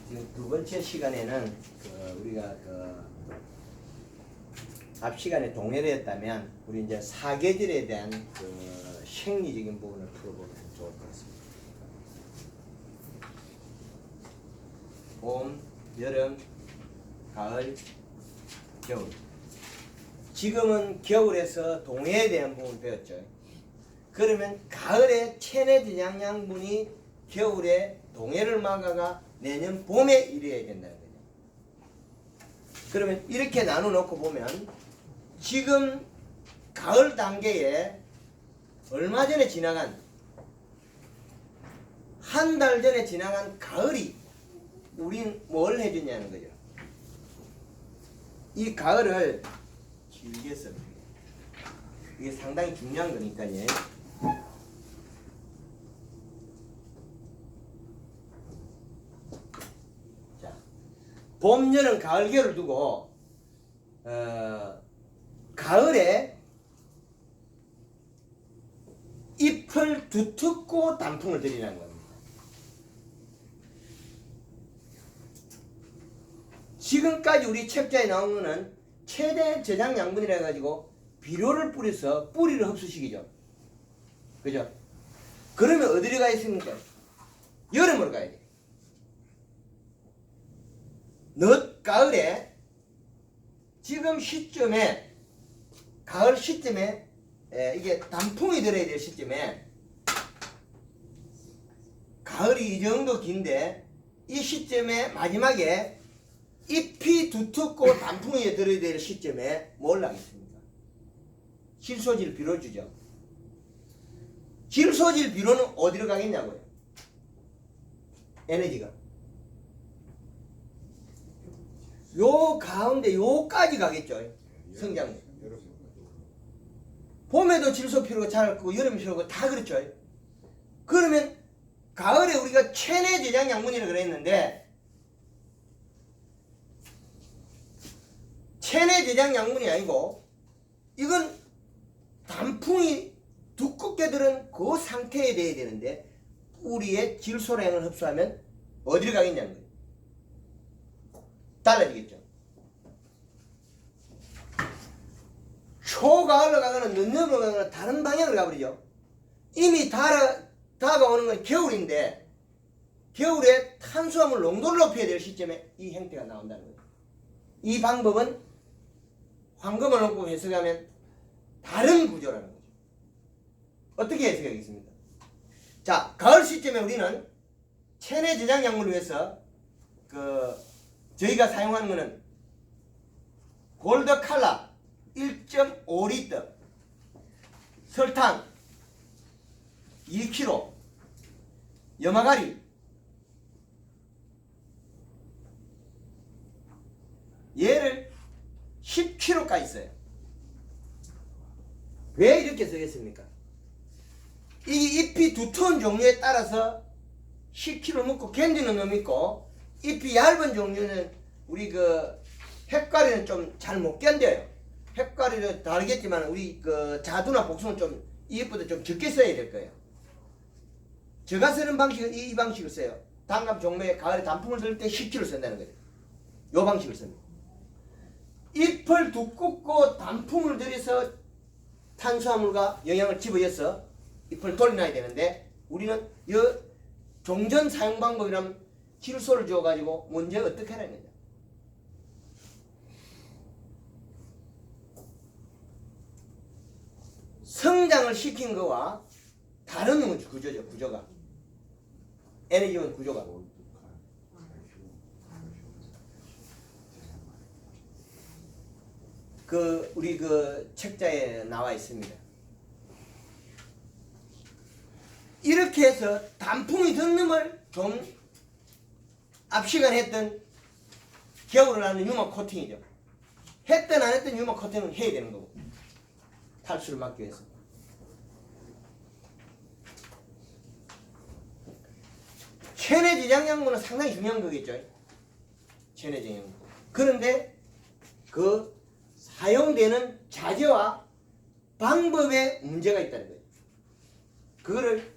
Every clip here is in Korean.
지금 두 번째 시간에는 우리가 앞 시간에 동일했다면 우리 이제 사계절에 대한 생리적인 부분을 풀어보면 좋을 것 같습니다. 봄, 여름, 가을, 겨울. 지금은 겨울에서 동해에 대한 부분을 배웠죠. 그러면 가을에 체내지장양분이 겨울에 동해를 막아가 내년 봄에 이루어야 된다는 거죠. 그러면 이렇게 나눠 놓고 보면 지금 가을 단계에 얼마 전에 지나간 한 달 전에 지나간 가을이 우린 뭘 해줬냐는 거죠. 이 가을을 길게 써. 이게 상당히 중요한 거니까요. 자, 봄, 여름, 가을, 겨울을 두고 가을에 잎을 두텁고 단풍을 들이라는 겁니다. 지금까지 우리 책자에 나온 거는 최대 저장 양분이라 해가지고 비료를 뿌려서 뿌리를 흡수시키죠. 그죠? 그러면 어디로 가 있습니까? 여름으로 가야 돼. 늦 가을에 지금 시점에 가을 시점에 이게 단풍이 들어야 될 시점에 가을이 이 정도 긴데 이 시점에 마지막에 잎이 두텁고 단풍이 들어야 될 시점에 뭘 하겠습니까? 질소질 비료 주죠. 질소질 비료는 어디로 가겠냐고요? 에너지가 요 가운데 요까지 가겠죠. 성장. 봄에도 질소 필요가 자랐고 여름 필요가 다 그렇죠. 그러면 가을에 우리가 체내 저장 양분이라고 그랬는데 체내 저장 양분이 아니고 이건 단풍이 두껍게 들은 그 상태에 돼야 되는데 뿌리에 질소량을 흡수하면 어디로 가겠냐는 거예요. 달라지겠죠. 초가을로 가거나 늦여름으로 가거나 다른 방향으로 가버리죠. 이미 다가오는 건 겨울인데 겨울에 탄수화물 농도를 높여야 될 시점에 이 형태가 나온다는 거예요. 이 방법은 황금을 놓고 해석하면 다른 구조라는 거죠. 어떻게 해석하겠습니까? 자, 가을 시점에 우리는 체내 저장 약물을 위해서 저희가 사용하는 거는 골드 칼라 1.5리터, 설탕 2kg, 염화가리 얘를 10kg까지 써요. 왜 이렇게 쓰겠습니까? 이 잎이 두터운 종류에 따라서 10kg 먹고 견디는 놈이 있고 잎이 얇은 종류는 우리 햇과리는 좀 잘 못 견뎌요. 햇과리는 다르겠지만 우리 자두나 복숭은 좀 잎보다 좀 적게 써야 될 거예요. 제가 쓰는 방식은 이 방식을 써요. 단감 종묘에 가을에 단풍을 들을 때 10kg 쓴다는 거예요. 이 방식을 씁니다. 잎을 두껍고 단풍을 들여서 탄수화물과 영양을 집어여서 잎을 돌려놔야 되는데 우리는 이 종전 사용 방법이라면 질소를 주어가지고 문제 어떻게 하라는 거죠? 성장을 시킨 거와 다른 구조죠. 구조가 에너지원 구조가 우리 책자에 나와 있습니다. 이렇게 해서 단풍이 든 놈을 좀 앞 시간에 했던 겨울을 하는 유막 코팅이죠. 했든 안 했든 유막 코팅은 해야 되는 거고 탈수를 막기 위해서. 체내 저장 양분은 상당히 중요한 거겠죠. 체내 저장 양분. 그런데 사용되는 자재와 방법에 문제가 있다는 거예요. 그거를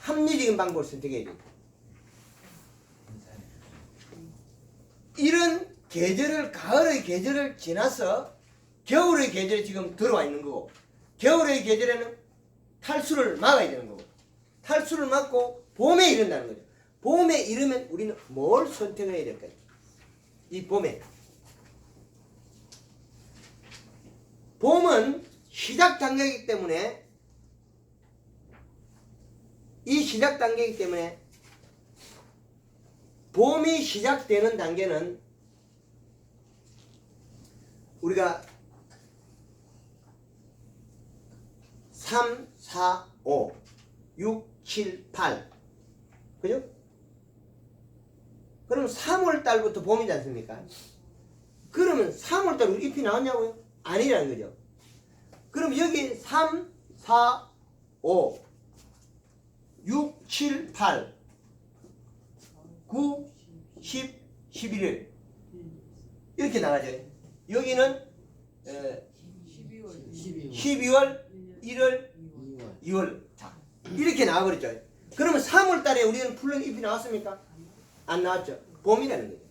합리적인 방법을 선택해야 돼요. 이런 계절을 가을의 계절을 지나서 겨울의 계절이 지금 들어와 있는 거고 겨울의 계절에는 탈수를 막아야 되는 거고 탈수를 막고 봄에 이른다는 거죠. 봄에 이르면 우리는 뭘 선택을 해야 될까요? 이 봄에 봄은 시작 단계이기 때문에 이 시작 단계이기 때문에 봄이 시작되는 단계는 우리가 3, 4, 5, 6, 7, 8 그죠? 그럼 3월 달부터 봄이지 않습니까? 그러면 3월 달에 잎이 나왔냐고요? 아니라는 거죠. 그럼 여기 3, 4, 5, 6, 7, 8, 9, 10, 11일 이렇게 나가죠. 여기는 12월, 1월, 2월 자 이렇게 나와버렸죠. 그러면 3월 달에 우리는 풀른 잎이 나왔습니까? 안 나왔죠. 봄이라는 거죠.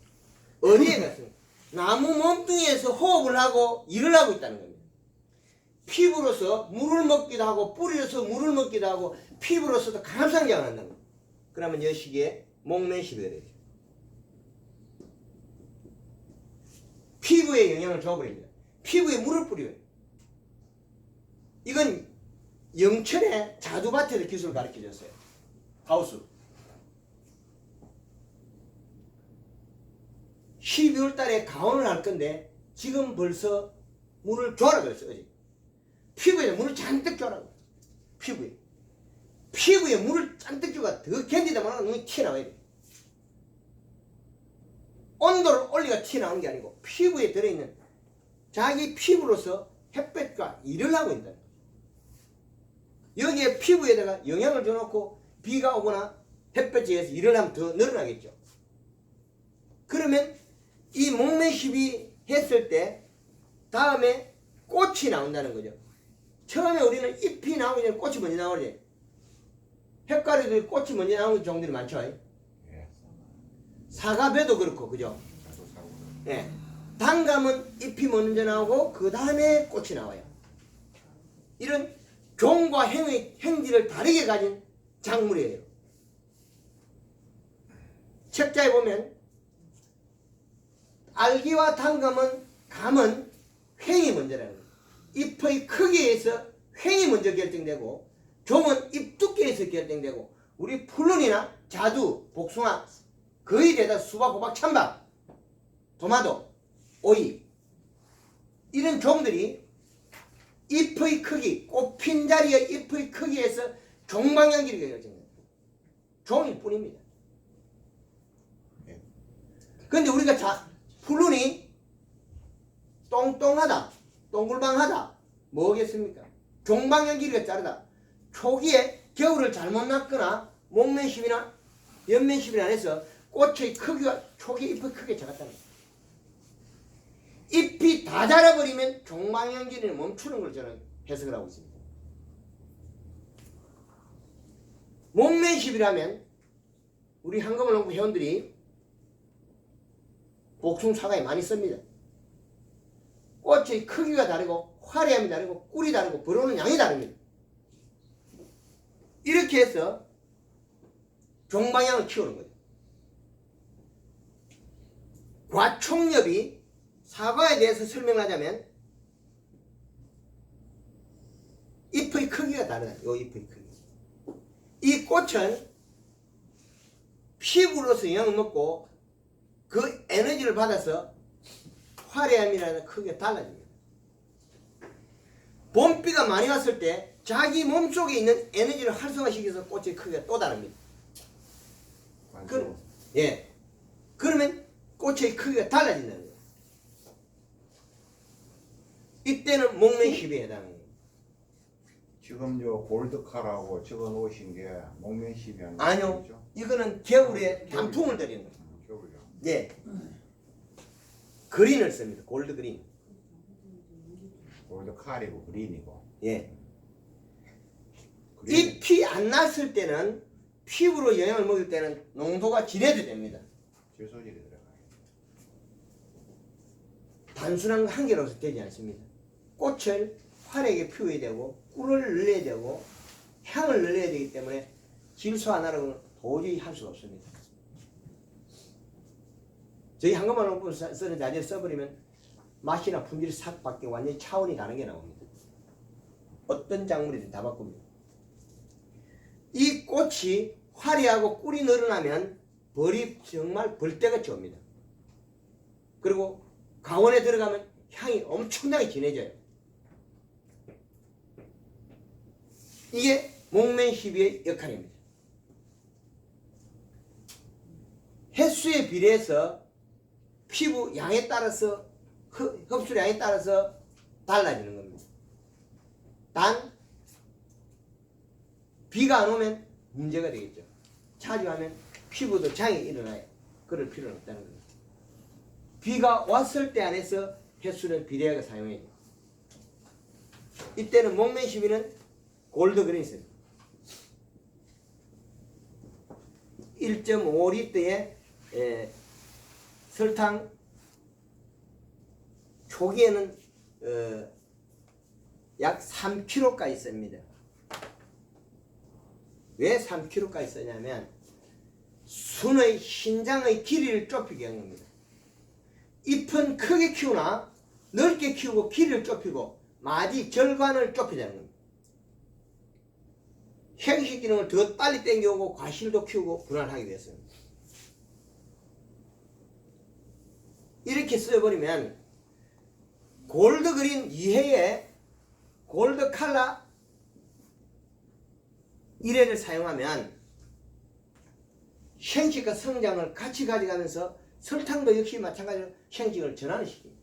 어디에 갔습니까? 나무 몸뚱이에서 호흡을 하고 일을 하고 있다는 겁니다. 피부로서 물을 먹기도 하고 뿌리로서 물을 먹기도 하고 피부로서도 강압상장을 한다는 겁니다. 그러면 이 시기에 목매시비가 되죠. 피부에 영향을 줘버립니다. 피부에 물을 뿌려요. 이건 영철의 자두밭에서 기술을 가르쳐줬어요. 하우스. 12월 달에 가온을 할 건데 지금 벌써 물을 줘라 그랬어요. 어제. 피부에 물을 잔뜩 줘라고. 피부에 물을 잔뜩 줘가 더 견디다 말하면 눈이 튀어나와야 돼. 온도를 올리가 튀어나오는 게 아니고 피부에 들어있는 자기 피부로서 햇볕과 일을 하고 있다. 여기에 피부에다가 영향을 줘놓고 비가 오거나 햇볕에 의해서 일을 하면 더 늘어나겠죠. 그러면 이 목매십이 했을 때 다음에 꽃이 나온다는 거죠. 처음에 우리는 잎이 나오기 전에 꽃이 먼저 나오지. 햇가리들 꽃이 먼저 나오는 종들이 많죠. 사과배도 그렇고 그죠. 예. 단감은 잎이 먼저 나오고 그 다음에 꽃이 나와요. 이런 종과 행지를 다르게 가진 작물이에요. 책자에 보면 알기와 감은 횡이 먼저라는 거예요. 잎의 크기에서 횡이 먼저 결정되고 종은 잎 두께에서 결정되고 우리 풀룬이나 자두, 복숭아 거의 대다수 수박, 호박, 찬밥, 토마토, 오이 이런 종들이 잎의 크기, 꽃핀 자리의 잎의 크기에서 종방향 길이가 결정됩니다. 종일 뿐입니다. 그런데 우리가 풀룬이 똥똥하다, 동글방하다 뭐겠습니까? 종방향 길이가 자르다. 초기에 겨울을 잘못 났거나 목매십이나 연매십이나 해서 꽃의 크기가 초기 잎의 크기가 작았다는 거예요. 잎이 다 자라버리면 종방향 길이는 멈추는 걸 저는 해석을 하고 있습니다. 목매십이라면 우리 한금을농부 회원들이 복숭사과에 많이 씁니다. 꽃의 크기가 다르고 화려함이 다르고 꿀이 다르고 불어오는 양이 다릅니다. 이렇게 해서 종방향을 키우는 거죠. 과총엽이 사과에 대해서 설명하자면 잎의 크기가 다르다. 이 잎의 크기. 이 꽃은 피부로서 영향을 먹고 그 에너지를 받아서 화려함이라는 크기가 달라집니다. 봄비가 많이 왔을 때 자기 몸속에 있는 에너지를 활성화시켜서 꽃의 크기가 또 다릅니다. 그러면 꽃의 크기가 달라진다는 거예요. 이때는 목매십에 해당합니다. 지금 저 골드카라고 적어 놓으신 게 목매십이 아니죠? 아니요. 이거는 겨울에 단풍을 드리는 거예요. 겨울이요. 예. 그린을 씁니다. 골드 그린. 골드칼이고 그린이고. 예. 그린. 잎이 안 났을 때는 피부로 영향을 먹을 때는 농도가 진해도 됩니다. 질소질이 들어가요. 단순한 한 개로서 되지 않습니다. 꽃을 화려하게 피워야 되고 꿀을 늘려야 되고 향을 늘려야 되기 때문에 질소 하나로는 도저히 할 수가 없습니다. 저희 한국말 농부 쓰는 자재를 써버리면 맛이나 품질이 싹 바뀌고 완전히 차원이 다른 게 나옵니다. 어떤 작물이든 다 바꿉니다. 이 꽃이 화려하고 꿀이 늘어나면 벌이 정말 벌떼같이 옵니다. 그리고 가온에 들어가면 향이 엄청나게 진해져요. 이게 목맨12의 역할입니다. 횟수에 비례해서 피부 양에 따라서 흡수량에 따라서 달라지는 겁니다. 단 비가 안 오면 문제가 되겠죠. 자주 하면 피부도 장이 일어나요. 그럴 필요는 없다는 겁니다. 비가 왔을 때 안에서 횟수는 비례하게 사용해야 돼요. 이때는 목맨12는 골드 그린스입니다. 1.5리터에 설탕 초기에는 약 3kg까지 씁니다. 왜 3kg까지 쓰냐면 순의 신장의 길이를 좁히게 하는 겁니다. 잎은 크게 키우나 넓게 키우고 길이를 좁히고 마디 절관을 좁히자는 겁니다. 행식 기능을 더 빨리 당겨오고 과실도 키우고 분할하게 됐습니다. 이렇게 써버리면 골드 그린 이해에 골드 칼라 1회를 사용하면 생식과 성장을 같이 가져가면서 설탕도 역시 마찬가지로 생식을 전환을 시킵니다.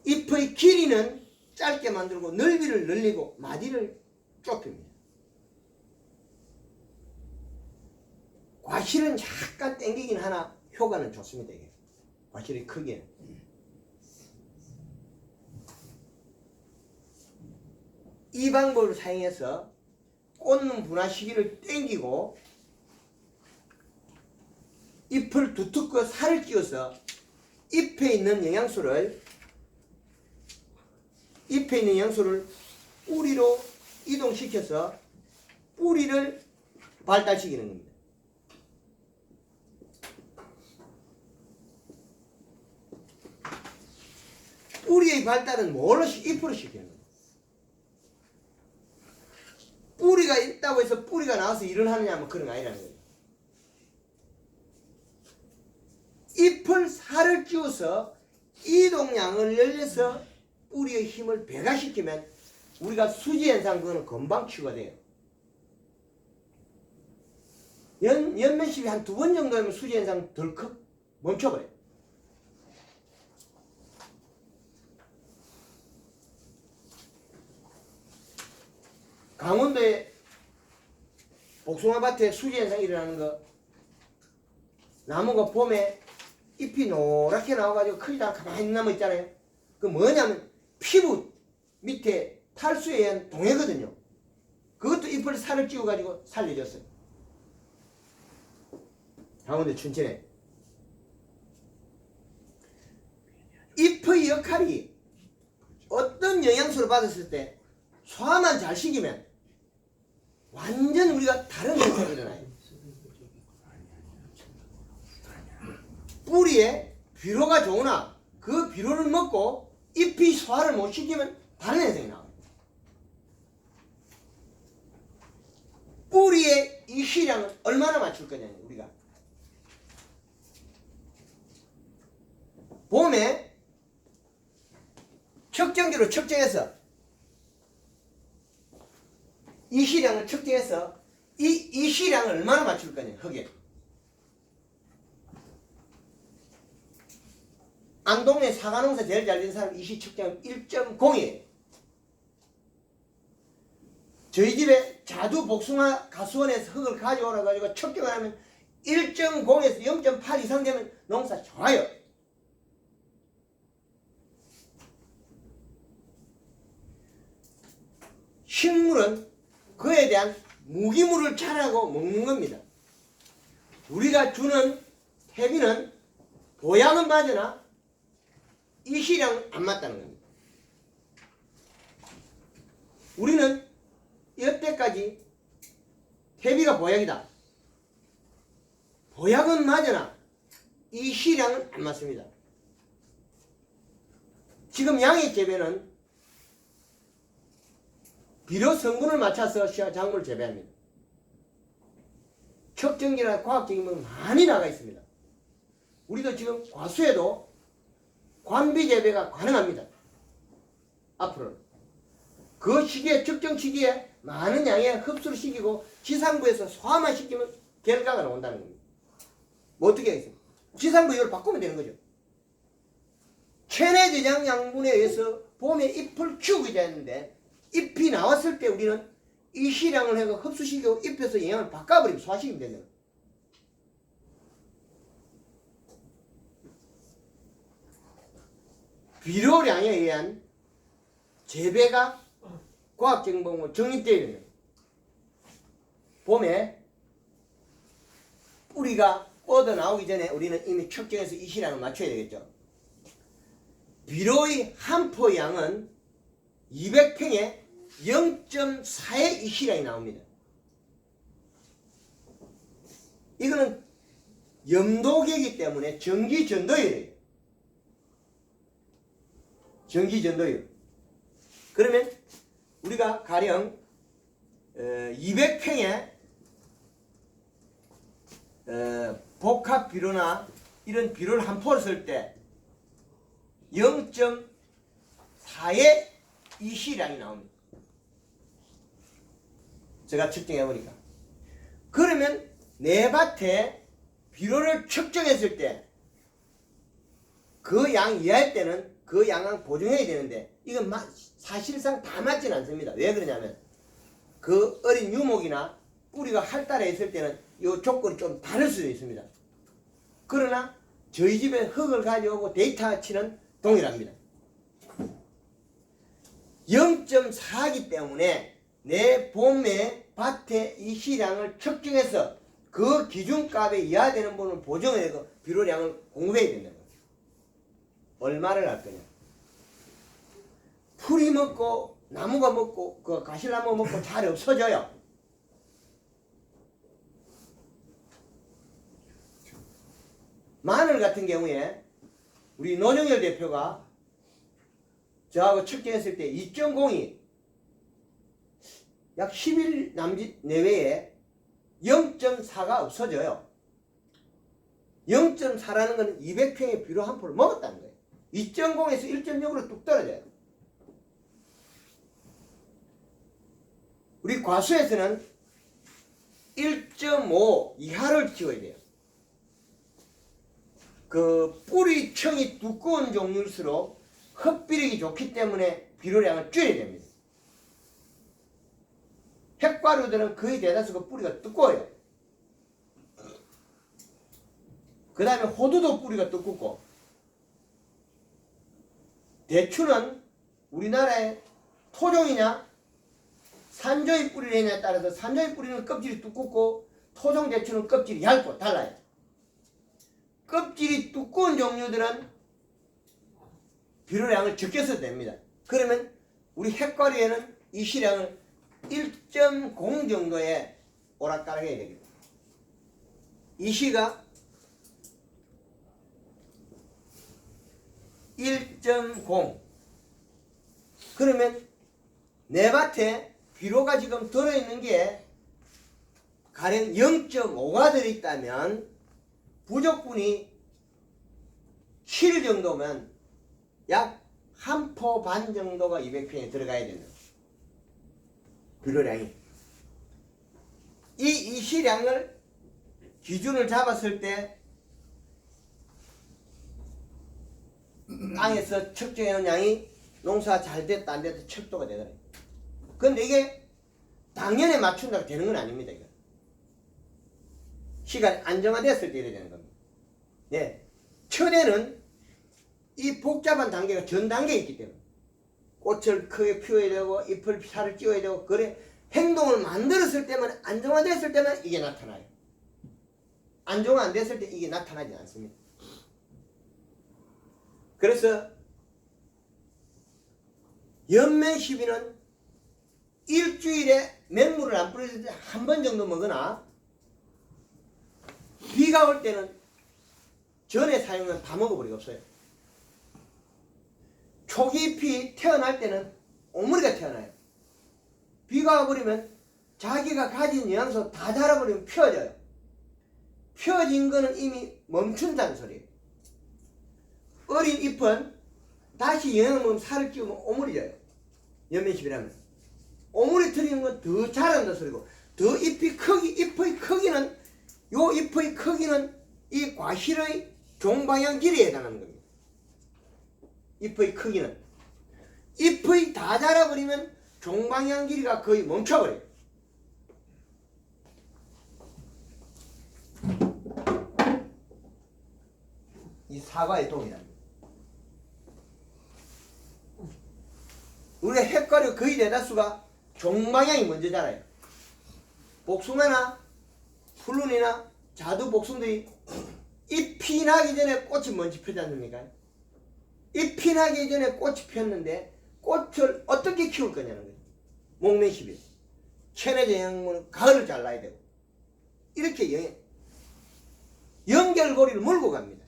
잎의 길이는 짧게 만들고 넓이를 늘리고 마디를 좁힙니다. 과실은 약간 땡기긴 하나 효과는 좋습니다. 이게 과실이 크게. 이 방법을 사용해서 꽂는 분화 시기를 땡기고 잎을 두텁고 살을 끼워서 잎에 있는 영양소를 뿌리로 이동시켜서 뿌리를 발달시키는 겁니다. 뿌리의 발달은 뭘로 잎으로 시키는 겁니다. 뿌리가 있다고 해서 뿌리가 나와서 일을 하느냐 하면 그런 거 아니라는 거예요. 잎을 살을 끼워서 이동량을 늘려서 뿌리의 힘을 배가시키면 우리가 수지 현상 그거는 금방 치유가 돼요. 연면십이 한 2번 정도 하면 수지 현상 덜컥 멈춰버려요. 강원도에 복숭아밭에 수지 현상이 일어나는 거, 나무가 봄에 잎이 노랗게 나와가지고 크지도 않고 가만히 있는 나무 있잖아요. 그 뭐냐면 피부 밑에 탈수에 의한 동해거든요. 그것도 잎을 살을 찌워가지고 살려줬어요. 강원도 춘천에. 잎의 역할이 어떤 영양소를 받았을 때 소화만 잘 시키면 완전 우리가 다른 현상이 일어나요. 뿌리에 비료가 좋으나 그 비료를 먹고 잎이 소화를 못 시키면 다른 현상이 나와요. 뿌리의 이시량을 얼마나 맞출 거냐 우리가. 봄에 측정기로 측정해서 이시량을 측정해서 이 이시량을 얼마나 맞출 거냐 흙에. 안동에 사과농사 제일 잘 된 사람 이시 측정은 1.0이에요. 저희 집에 자두 복숭아 가수원에서 흙을 가져오라 가지고 측정을 하면 1.0에서 0.8 이상 되면 농사 좋아요. 식물은 그에 대한 무기물을 잘하고 먹는 겁니다. 우리가 주는 태비는 보약은 맞으나 이 시량은 안 맞다는 겁니다. 우리는 여태까지 태비가 보약이다. 보약은 맞으나 이 시량은 안 맞습니다. 지금 양의 재배는 비료 성분을 맞춰서 작물을 재배합니다. 척정기나 과학적인 건 많이 나가 있습니다. 우리도 지금 과수에도 관비 재배가 가능합니다. 앞으로는. 그 시기에, 특정 시기에 많은 양의 흡수를 시키고 지상부에서 소화만 시키면 결과가 나온다는 겁니다. 뭐 어떻게 하겠습니까? 지상부 이걸 바꾸면 되는 거죠. 체내 저장 양분에 의해서 봄에 잎을 키우게 되는데 잎이 나왔을 때 우리는 이 시량을 해서 흡수시키고 잎에서 영양을 바꿔버리면 소화시키면 되는 거예요. 비료량에 의한 재배가 과학적인 방법으로 정립되어야 됩니다. 봄에 뿌리가 뻗어 나오기 전에 우리는 이미 측정해서 이 시량을 맞춰야 되겠죠. 비료의 한 포 양은 200평에 0.4의 이 시량이 나옵니다. 이거는 염도계이기 때문에 전기전도율이에요. 전기전도율. 그러면 우리가 가령 200평에 복합 비료나 이런 비료를 한 포를 쓸 때 0.4의 이 시량이 나옵니다. 제가 측정해 보니까. 그러면 내 밭에 비료를 측정했을 때 그 양 이하일 때는 그 양을 보정해야 되는데 이건 사실상 다 맞지는 않습니다. 왜 그러냐면 그 어린 유목이나 뿌리가 활달해 있을 때는 이 조건이 좀 다를 수도 있습니다. 그러나 저희 집에 흙을 가져오고 데이터치는 동일합니다. 0.4이기 때문에 내 봄에 밭에 이 시량을 측정해서 그 기준값에 이하되는 부분을 보정해서 비료량을 공급해야 된다는 거예요. 얼마를 할 거냐. 풀이 먹고 나무가 먹고 그 가시나무 먹고 잘 없어져요. 마늘 같은 경우에 우리 노정열 대표가 저하고 측정했을 때 2.0이 약 10일 남짓 내외에 0.4가 없어져요. 0.4라는 것은 200평의 비료 한 포를 먹었다는 거예요. 2.0에서 1.0으로 뚝 떨어져요. 우리 과수에서는 1.5 이하를 키워야 돼요. 그 뿌리층이 두꺼운 종류일수록 흡비력이 좋기 때문에 비료량을 줄여야 됩니다. 핵과류들은 거의 대다수가 뿌리가 두꺼워요. 그 다음에 호두도 뿌리가 두껍고, 대추는 우리나라의 토종이냐 산조의 뿌리를 했냐에 따라서 산조의 뿌리는 껍질이 두껍고 토종 대추는 껍질이 얇고 달라요. 껍질이 두꺼운 종류들은 비료량을 적게 써도 됩니다. 그러면 우리 핵과류에는 이 시량을 1.0 정도에 오락가락 해야 되겠다. 이 시가 1.0. 그러면 내 밭에 비료가 지금 들어있는 게 가령 0.5가 들어있다면 부족분이 7 정도면 약 한 포 반 정도가 200평에 들어가야 되는 비료량이. 이 시량을 기준을 잡았을 때 땅에서 측정해놓은 양이 농사가 잘 됐다 안 됐다 척도가 되더라고요. 그런데 이게 당연에 맞춘다고 되는 건 아닙니다. 이거. 시간이 안정화됐을 때 이래야 되는 겁니다. 네. 천에는 이 복잡한 단계가 전 단계에 있기 때문에 꽃을 크게 피워야 되고 잎을 살을 찌워야 되고 그래 행동을 만들었을 때만 안정화됐을 때만 이게 나타나요. 안정화 안 됐을 때 이게 나타나지 않습니다. 그래서 연면 시비는 일주일에 맹물을 안 뿌렸을 때 한 번 정도 먹으나 비가 올 때는 전에 사용은 다 먹어버리고 없어요. 초기잎이 태어날 때는 오므리가 태어나요. 비가 와버리면 자기가 가진 영양소 다 자라버리면 펴져요. 펴진 거는 이미 멈춘다는 소리예요. 어린 잎은 다시 영양을 먹으면 살을 찌우면 오므리져요. 연면십이라면. 오므리 트리는 건 더 자란다는 소리고, 더 잎의 크기는, 요 잎의 크기는 이 과실의 종방향 길이에 해당하는 겁니다. 잎의 크기는. 잎의 다 자라버리면 종방향 길이가 거의 멈춰버려요. 이 사과의 동이랍니다. 우리가 햇과류 거의 대다수가 종방향이 먼저 자라요. 복숭아나 풀룬이나 자두 복숭들이 잎이 나기 전에 꽃이 먼저 펴지 않습니까? 잎이 나기 전에 꽃이 폈는데 꽃을 어떻게 키울 거냐는 거예요. 목매시비. 체내제 영양분은 가을을 잘라야 되고 이렇게 연결고리를 몰고 갑니다.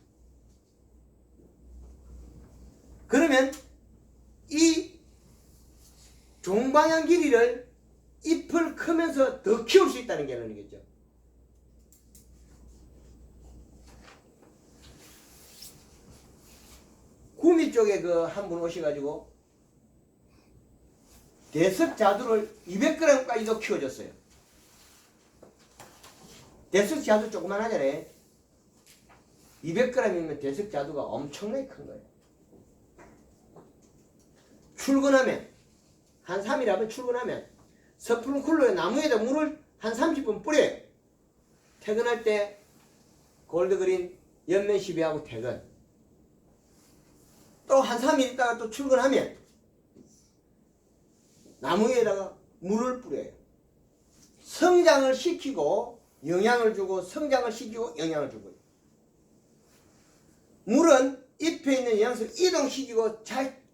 그러면 이 종방향 길이를 잎을 크면서 더 키울 수 있다는 개념이겠죠. 구미 쪽에 그 한 분 오셔가지고 대석 자두를 200g까지도 키워줬어요. 대석 자두 조그만 하잖아요. 200g이면 대석 자두가 엄청나게 큰 거예요. 출근하면 한 3일 출근하면 서푸른 쿨러에 나무에다 물을 한 30분 뿌려요. 퇴근할 때 골드그린 연면 시비하고 퇴근. 또 한 3일 있다가 또 출근하면 나무 위에다가 물을 뿌려요. 성장을 시키고 영양을 주고 성장을 시키고 영양을 주고. 물은 잎에 있는 영양소를 이동시키고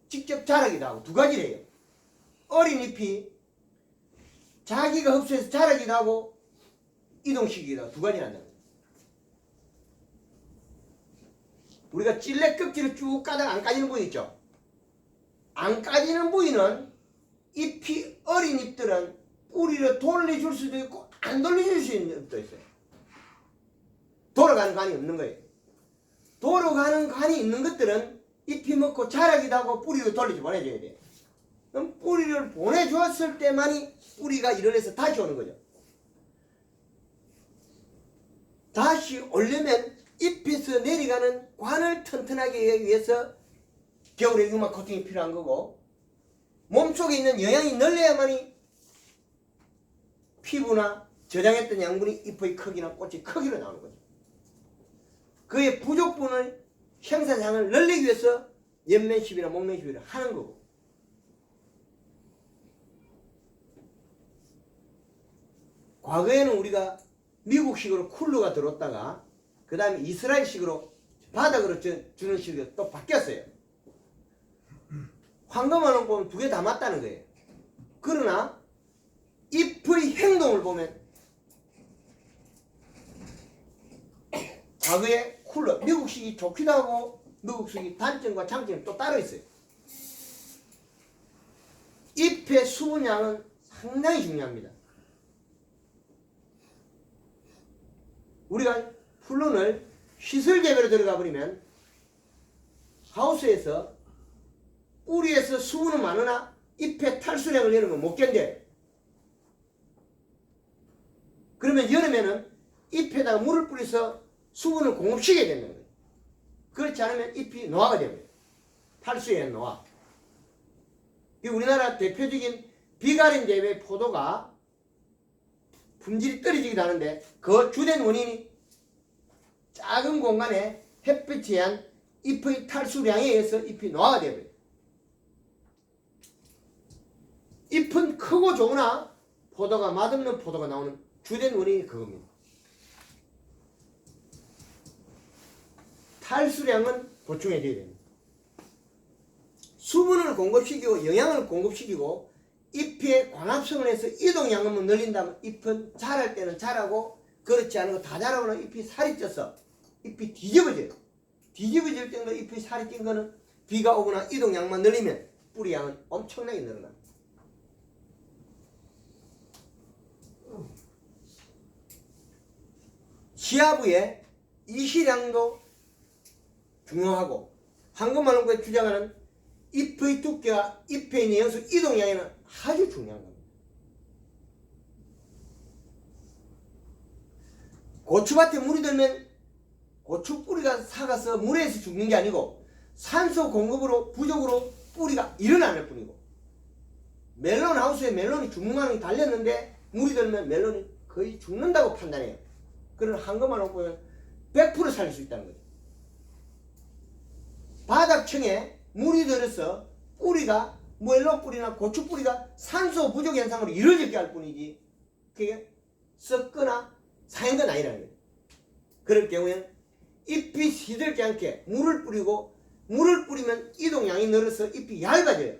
직접 자라기도 하고 두 가지를 해요. 어린 잎이 자기가 흡수해서 자라기도 하고 이동시키기도 하고 두 가지를 한다는 거예요. 우리가 찔레 껍질을 쭉 까다가 안 까지는 부위 있죠. 안 까지는 부위는 잎이 어린 잎들은 뿌리를 돌려줄 수도 있고 안 돌려줄 수 있는 잎도 있어요. 돌아가는 간이 없는 거예요. 돌아가는 간이 있는 것들은 잎이 먹고 자라기도 하고 뿌리를 돌리지 보내줘야 돼요. 그럼 뿌리를 보내주었을 때만이 뿌리가 일어나서 다시 오는 거죠. 다시 오려면 잎에서 내려가는 관을 튼튼하게 하기 위해서 겨울에 유막 코팅이 필요한 거고, 몸속에 있는 영양이 늘려야만이 피부나 저장했던 양분이 잎의 크기나 꽃의 크기로 나오는 거죠. 그의 부족분의 생산량을 늘리기 위해서 연면시비나 목면시비를 하는 거고, 과거에는 우리가 미국식으로 쿨러가 들어왔다가 그 다음에 이스라엘식으로 바닥으로 주는 식으로 또 바뀌었어요. 황금알을 보면 두 개 다 맞다는 거예요. 그러나 잎의 행동을 보면 과거에 쿨러, 미국식이 좋기도 하고 미국식이 단점과 장점이 또 따로 있어요. 잎의 수분량은 상당히 중요합니다. 우리가 풀룬을 시설 재배로 들어가 버리면 하우스에서 뿌리에서 수분은 많으나 잎에 탈수량을 여름은 못 견뎌요. 그러면 여름에는 잎에다가 물을 뿌려서 수분을 공급시켜야 되는 거예요. 그렇지 않으면 잎이 노화가 됩니다. 탈수에 노화. 우리나라 대표적인 비가린 재배 포도가 품질이 떨어지기도 하는데 그 주된 원인이 작은 공간에 햇빛에 의한 잎의 탈수량에 의해서 잎이 노화가 되어버려요. 잎은 크고 좋으나 포도가 맛없는 포도가 나오는 주된 원인이 그겁니다. 탈수량은 보충해줘야 됩니다. 수분을 공급시키고 영양을 공급시키고 잎의 광합성을 해서 이동양을 늘린다면 잎은 자랄 때는 자라고 그렇지 않은 거 다 자라고는 잎이 살이 쪄서 잎이 뒤집어져요. 뒤집어질 정도로 잎이 살이 찐 거는 비가 오거나 이동양만 늘리면 뿌리 양은 엄청나게 늘어납니다. 시아부의 이시량도 중요하고 황금말롱구에 주장하는 잎의 두께와 잎에 있는 영수 이동량에는 아주 중요한 겁니다. 고추밭에 물이 들면 고추 뿌리가 삭아서 물에서 죽는 게 아니고 산소 공급으로 부족으로 뿌리가 일어나는 뿐이고, 멜론 하우스에 멜론이 죽는 달렸는데 물이 들면 멜론이 거의 죽는다고 판단해요. 그런 황금알롱 보면 100% 살릴 수 있다는 거죠. 바닥층에 물이 들어서 뿌리가 멜론 뿌리나 고추 뿌리가 산소 부족 현상으로 이루어지게 할 뿐이지 그게 썩거나 상한 건 아니라는 거예요. 그럴 경우에는 잎이 시들지 않게 물을 뿌리고, 물을 뿌리면 이동량이 늘어서 잎이 얇아져요.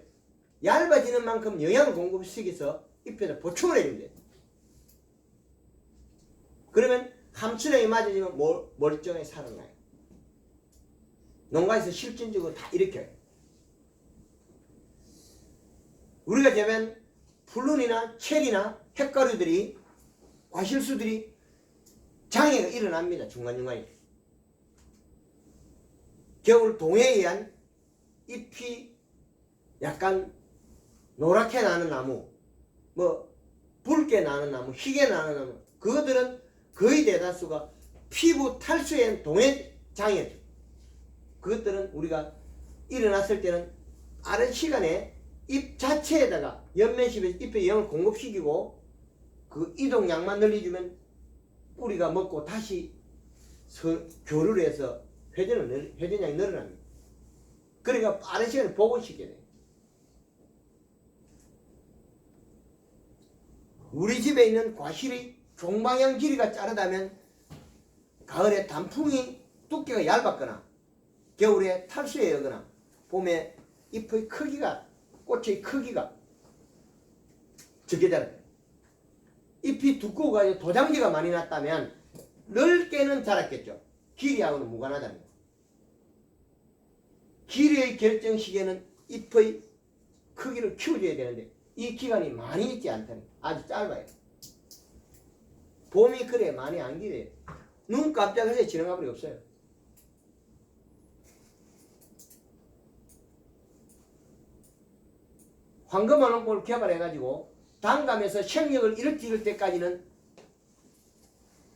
얇아지는 만큼 영양을 공급시켜서 잎에다 보충을 해주면 돼요. 그러면 함수량이 맞아지면 멀쩡하게 살아나요. 농가에서 실질적으로 다 일으켜요. 우리가 재면 풀룬이나 체리나 핵가루들이, 과실수들이 장애가 일어납니다. 중간중간에. 겨울 동해에 의한 잎이 약간 노랗게 나는 나무, 붉게 나는 나무, 희게 나는 나무, 그것들은 거의 대다수가 피부 탈수에 의한 동해 장애죠. 그것들은 우리가 일어났을 때는 빠른 시간에 잎 자체에다가 연면십에서 잎에 영을 공급시키고 그 이동량만 늘려주면 뿌리가 먹고 다시 교류를 해서 회전량이 늘어납니다. 그러니까 빠른 시간에 복원시켜야 돼요. 우리 집에 있는 과실이 종방향 길이가 자르다면 가을에 단풍이 두께가 얇았거나 겨울에 탈수에 여거나 봄에 잎의 크기가, 꽃의 크기가 적게 자라요. 잎이 두꺼워 가지고 도장지가 많이 났다면 넓게는 자랐겠죠. 길이하고는 무관하다는 거예요. 길이의 결정 시기에는 잎의 크기를 키워줘야 되는데 이 기간이 많이 있지 않다는 거예요. 아주 짧아요. 봄이 그래 많이 안 길어요. 눈 깜짝해서 지나가 버리 없어요. 황금알롱골을 개발해가지고 단감에서 생력을 일으킬 때까지는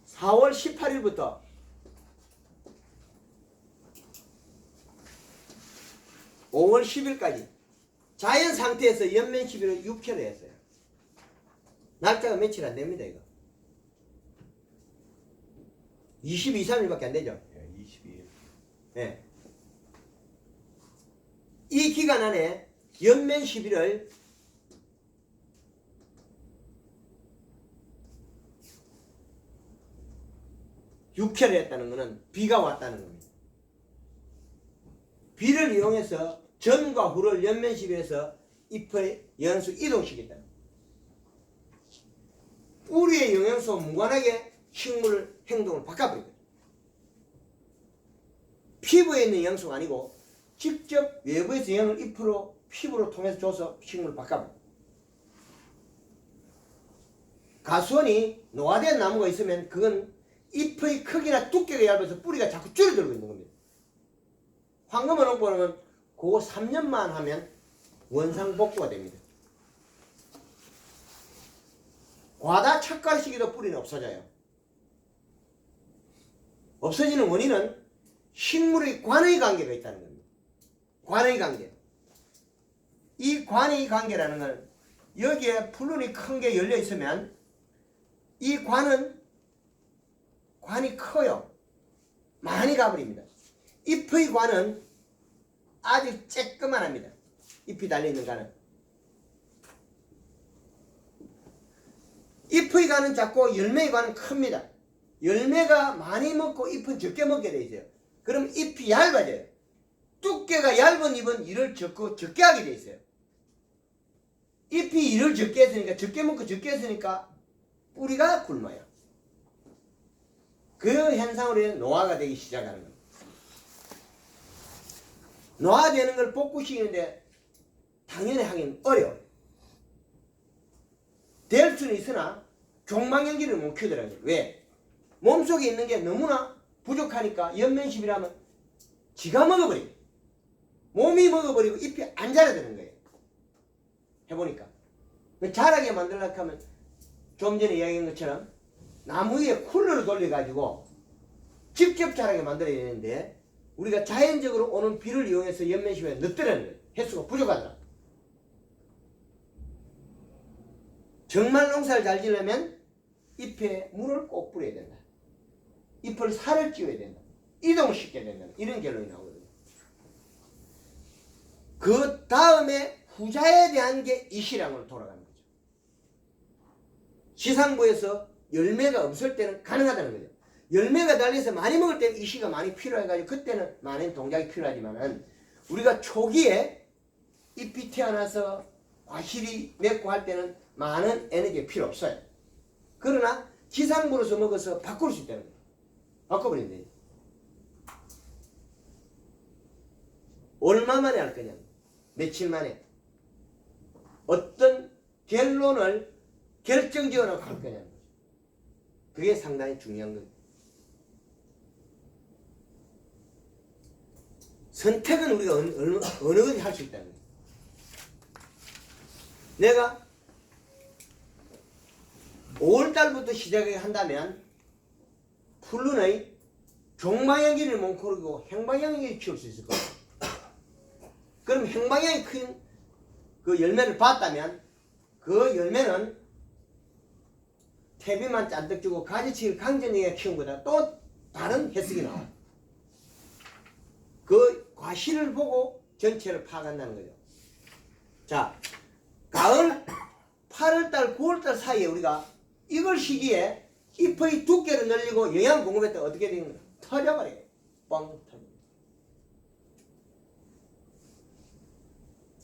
4월 18일부터 5월 10일까지 자연 상태에서 연면 시비를 6회를 했어요. 날짜가 며칠 안 됩니다, 이거. 22, 3일밖에 안 되죠. 22일. 네. 이 기간 안에 연면 시비를 육회를 했다는 것은 비가 왔다는 겁니다. 비를 이용해서 전과 후를 연면 시비에서 잎의 영양소 이동시켰다. 뿌리의 영양소와 무관하게 식물 행동을 바꿔버리거든요. 피부에 있는 영양소가 아니고 직접 외부에서 영양을 잎으로 피부로 통해서 줘서 식물을 바꿔버려요. 가수원이 노화된 나무가 있으면 그건 잎의 크기나 두께가 얇아서 뿌리가 자꾸 줄어들고 있는 겁니다. 황금알롱보는 그거 3년만 하면 원상복구가 됩니다. 과다 착갈 시기도 뿌리는 없어져요. 없어지는 원인은 식물의 관의 관계가 있다는 겁니다. 관의 관계. 이 관의 관계라는 건 여기에 풀룬이 큰 게 열려 있으면 이 관이 커요. 많이 가버립니다. 잎의 관은 아주 쬐끄만 합니다. 잎이 달려있는 관은. 잎의 관은 작고 열매의 관은 큽니다. 열매가 많이 먹고 잎은 적게 먹게 돼 있어요. 그럼 잎이 얇아져요. 두께가 얇은 잎은 일을 적게 하게 돼 있어요. 잎이 일을 적게 했으니까, 적게 먹고 적게 했으니까 뿌리가 굶어요. 그 현상으로 노화가 되기 시작하는 겁니다. 노화되는 걸 복구시키는데 당연히 하긴 어려워요. 될 수는 있으나 종망연기를 못 키우더라고요. 왜? 몸속에 있는 게 너무나 부족하니까 연면십이라면 지가 먹어버리고 몸이 먹어버리고 잎이 안 자라드는 거예요. 해보니까 자라게 만들려고 하면 좀 전에 이야기한 것처럼 나무 위에 쿨러를 돌려가지고 직접 자라게 만들어야 되는데 우리가 자연적으로 오는 비를 이용해서 연면십에 넣더라는 거예요. 횟수가 부족하더라. 정말 농사를 잘 지려면 잎에 물을 꼭 뿌려야 된다. 잎을 살을 찌워야 된다. 이동을 시켜야 된다. 이런 결론이 나오거든요. 그 다음에 후자에 대한 게 이 시량으로 돌아가는 거죠. 시상부에서 열매가 없을 때는 가능하다는 거죠. 열매가 달려서 많이 먹을 때는 이 시가 많이 필요해가지고 그때는 많은 동작이 필요하지만은 우리가 초기에 잎이 태어나서 과실이 맺고 할 때는 많은 에너지가 필요 없어요. 그러나 지상부로서 먹어서 바꿀 수 있다는 거예요. 바꿔버리면 돼요. 얼마 만에 할 거냐? 며칠 만에 어떤 결론을 결정지어놓고 할 거냐는 거죠. 그게 상당히 중요한 거예요. 선택은 우리가 어느 어디 할 수 있다는 거예요. 내가 5월달부터 시작을 한다면 풀룬의 종방향기를 못 키우고 행방향기를 키울 수 있을 거예요. 그럼 행방향이 큰 그 열매를 봤다면 그 열매는 태비만 잔뜩 주고 가지치기를 강전하게 키운 거다. 또 다른 해석이 나와요. 그 과실을 보고 전체를 파악한다는 거죠. 자, 가을 8월달 9월달 사이에 우리가 이걸 시기에 잎의 두께를 늘리고 영양 공급했다 어떻게 되는 거야? 터져버려요. 뻥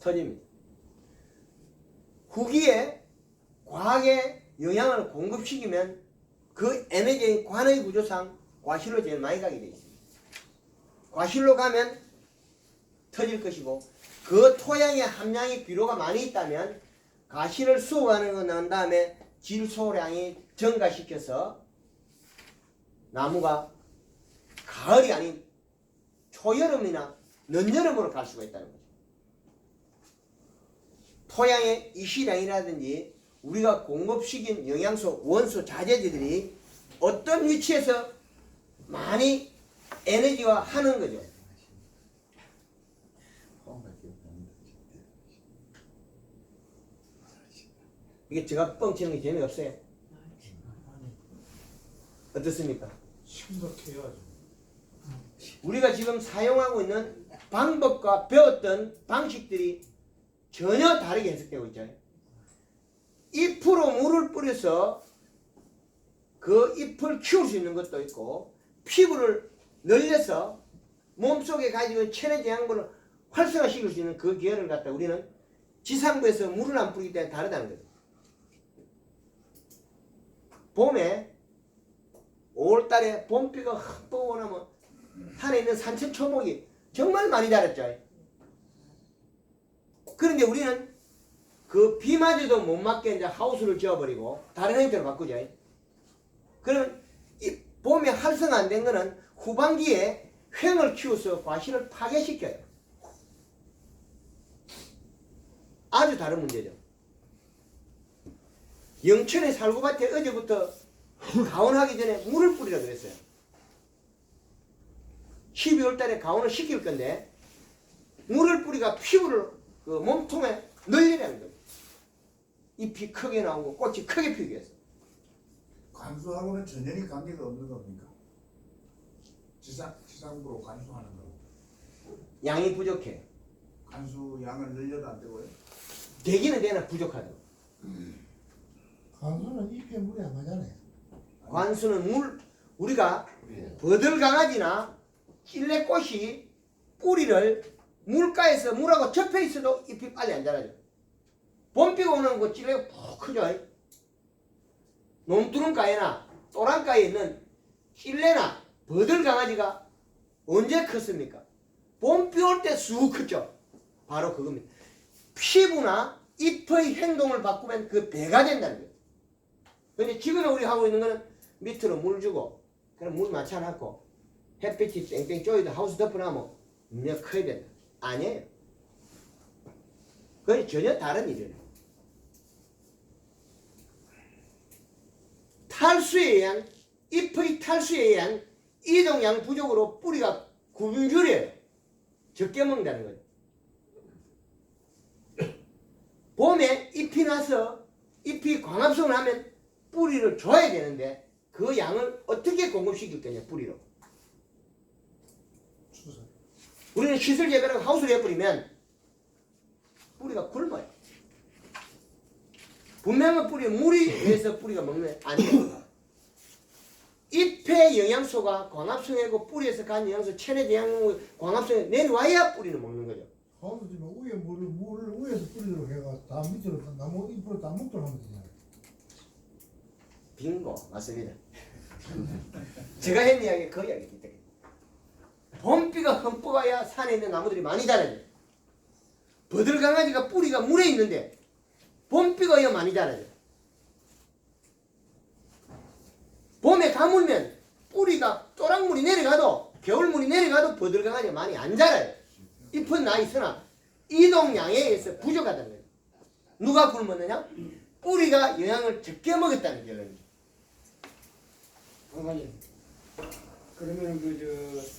터집니다. 후기에 과하게 영양을 공급시키면 그 에너지의 관의 구조상 과실로 제일 많이 가게 되어 있습니다. 과실로 가면 터질 것이고 그 토양의 함량이 비료가 많이 있다면 가시를 수확하는 거 난 다음에 질소량이 증가시켜서 나무가 가을이 아닌 초여름이나 늦여름으로 갈 수가 있다는 거죠. 토양의 이시량이라든지 우리가 공급시킨 영양소, 원소, 자재들이 어떤 위치에서 많이 에너지화 하는 거죠. 이게 제가 뻥치는 게 재미없어요. 어떻습니까? 심각해야죠. 우리가 지금 사용하고 있는 방법과 배웠던 방식들이 전혀 다르게 해석되고 있잖아요. 잎으로 물을 뿌려서 그 잎을 키울 수 있는 것도 있고 피부를 늘려서 몸속에 가지고 있는 체내 제양분을 활성화시킬 수 있는 그 기회를 갖다 우리는 지상부에서 물을 안 뿌리기 때문에 다르다는 거죠. 봄에 5월달에 봄비가 확 떠오고 나면 산에 있는 산천 초목이 정말 많이 자랐죠. 그런데 우리는 그 비마저도 못 맞게 이제 하우스를 지어버리고 다른 형태로 바꾸죠. 그러면 이 봄에 활성화 안 된 거는 후반기에 횡을 키워서 과실을 파괴시켜요. 아주 다른 문제죠. 영천의 살구밭에 어제부터 가온하기 전에 물을 뿌리라 그랬어요. 12월 달에 가온을 시킬 건데 물을 뿌리가 피부를 그 몸통에 늘리라는 거예요. 잎이 크게 나오고 꽃이 크게 피기 위해서. 관수하고는 전혀 관계가 없는 겁니까? 지상부로 관수하는 거. 양이 부족해. 관수 양을 늘려도 안 되고요. 되기는 되나 부족하죠. 관수는 잎에 물이 안 가잖아요. 관수는 물 우리가 버들강아지나 찔레꽃이 뿌리를 물가에서 물하고 접혀 있어도 잎이 빨리 안 자라죠. 봄비가 오는 거 찔레가 푹 크죠. 놈두렁가에나 또랑가에 있는 찔레나 버들강아지가 언제 컸습니까? 봄비 올 때 쑥 컸죠. 바로 그겁니다. 피부나 잎의 행동을 바꾸면 그 배가 된다는 거예요. 근데 지금 우리 하고 있는 거는 밑으로 물 주고 그럼 물 맞춰놨고 햇빛이 땡땡 쪼이도 하우스 덮어놓으면 몇 커야 된다. 아니에요. 그건 전혀 다른 일이에요. 탈수에 의한 잎의 탈수에 의한 이동량 부족으로 뿌리가 굶주려요. 적게 먹는다는 거예요. 봄에 잎이 나서 잎이 광합성을 하면 뿌리를 줘야 되는데 그 양을 어떻게 공급시킬 거냐 뿌리로. 우리는 시설 재배라고 하우스를 해버리면 뿌리가 굶어요. 분명한 뿌리 물이 위해서 뿌리가 먹는 아니에요. 잎의 영양소가 광합성하고 뿌리에서 간 영양소 체내 영양소 광합성에 내려와야 뿌리는 먹는 거죠. 하우스 지금 위에 물을 위에서 뿌리도록 해가 다 밑으로 나무 잎으로 다 먹도록 하면 되잖아요. 빙고 맞습니다. 제가 했는 이야기 그 이야기입니다. 봄비가 흠뻑 와야 산에 있는 나무들이 많이 자라요. 버들강아지가 뿌리가 물에 있는데 봄비가 와야 많이 자라요. 봄에 가물면 뿌리가 또랑물이 내려가도 겨울물이 내려가도 버들강아지가 많이 안 자라요. 잎은 나 있으나 이동량에 의해서 부족하다는 거예요. 누가 굶었느냐? 뿌리가 영양을 적게 먹었다는 결론입니다. 강사님, 그러면은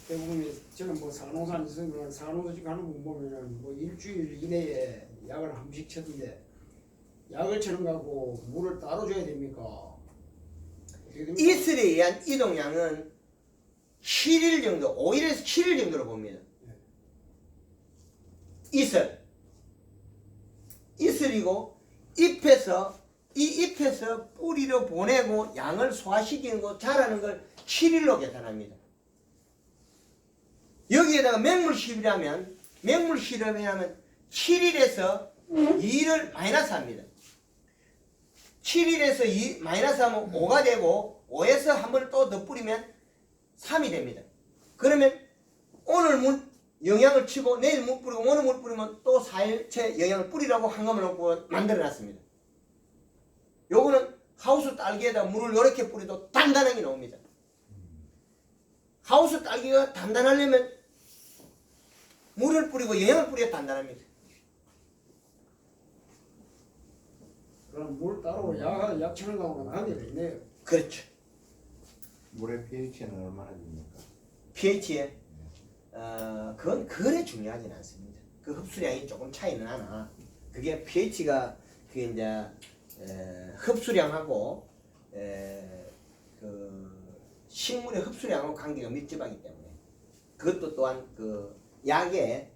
대부분 저는 뭐 산호산 있으면 산호식 하는 분 보면은 뭐 일주일 이내에 약을 한 번씩 쳤는데 약을 치는 거하고 물을 따로 줘야 됩니까? 어떻게 됩니까? 이슬에 의한 이동량은 7일 정도, 5일에서 7일 정도로 봅니다. 이슬이고 이 잎에서 뿌리로 보내고 양을 소화시키는 거 자라는 걸 7일로 계산합니다. 여기에다가 맹물시럽이라면 7일에서 2일을 마이너스 합니다. 7일에서 2 마이너스 하면 5가 되고 5에서 한 번을 또 더 뿌리면 3이 됩니다. 그러면 오늘 물 영양을 치고 내일 물 뿌리고 오늘 물 뿌리면 또 4일째 영양을 뿌리라고 한감을 놓고 만들어 놨습니다. 요거는 하우스 딸기에다 물을 이렇게 뿌려도 단단하게 나옵니다. 하우스 딸기가 단단하려면 물을 뿌리고 영양을 뿌려야 단단합니다. 그럼 물 따로 약 치는 거하고는 관계가 있네요. 그렇죠. 물의 pH는 얼마나 됩니까? pH에 그건 그래 중요하진 않습니다. 그 흡수량이 조금 차이는 하나 그게 pH가 그게 이제 흡수량하고 그 식물의 흡수량하고 관계가 밀접하기 때문에 그것도 또한 그 약의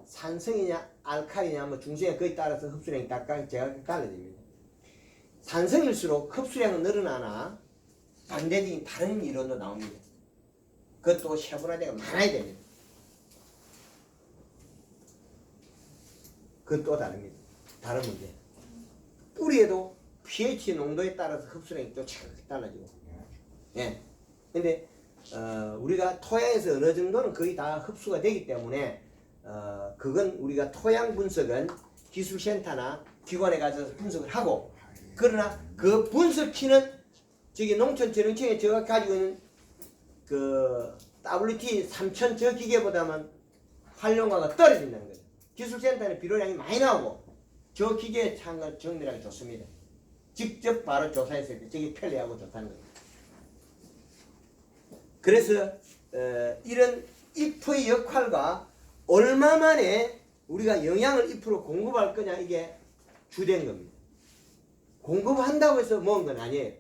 산성이냐 알칼리냐 뭐 중성에 그에 따라서 흡수량이 제가 달라집니다. 산성일수록 흡수량은 늘어나나 반대적인 다른 이론도 나옵니다. 그것도 세분화되가 많아야 됩니다. 그건 또 다릅니다. 다른 문제. 뿌리에도 pH 농도에 따라서 흡수량이 또 달라지고. 예. 근데 우리가 토양에서 어느 정도는 거의 다 흡수가 되기 때문에 그건 우리가 토양 분석은 기술센터나 기관에 가서 분석을 하고 그러나 그 분석치는 저기 농촌재능청에 제가 가지고 있는 그 WT 3000 저 기계보다는 활용도가 떨어진다는 거죠. 기술센터는 비료량이 많이 나오고 저 기계에 찬 정밀하게 좋습니다. 직접 바로 조사했을 때 저게 편리하고 좋다는 거예요. 그래서 이런 잎의 역할과 얼마 만에 우리가 영양을 잎으로 공급할 거냐 이게 주된 겁니다. 공급한다고 해서 먹은 건 아니에요.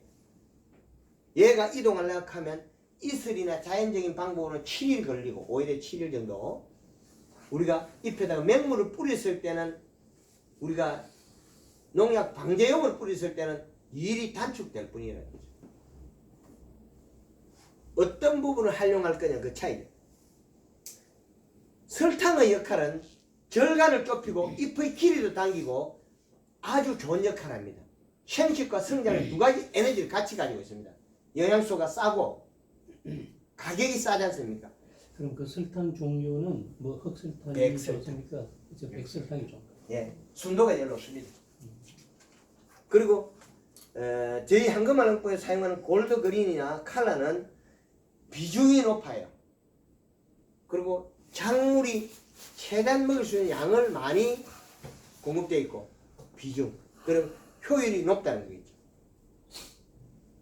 얘가 이동하려고 하면 이슬이나 자연적인 방법으로는 7일 걸리고 5일에 7일 정도 우리가 잎에다가 맹물을 뿌렸을 때는 우리가 농약 방제용을 뿌렸을 때는 일이 단축될 뿐이라는 거죠. 어떤 부분을 활용할 거냐 그 차이죠. 설탕의 역할은 절간을 좁히고 잎의 길이도 당기고 아주 좋은 역할을 합니다. 생식과 성장의 두 가지 에너지를 같이 가지고 있습니다. 영양소가 싸고 가격이 싸지 않습니까? 그럼 그 설탕 종류는 뭐 흑설탕이 백설탕. 좋습니까? 이제 백설탕이 좋을까? 예, 순도가 제일 높습니다. 그리고 저희 한금마을농법에 사용하는 골드 그린이나 칼라는 비중이 높아요. 그리고 작물이 최대한 먹을 수 있는 양을 많이 공급되어 있고 비중, 그럼 효율이 높다는 거겠죠.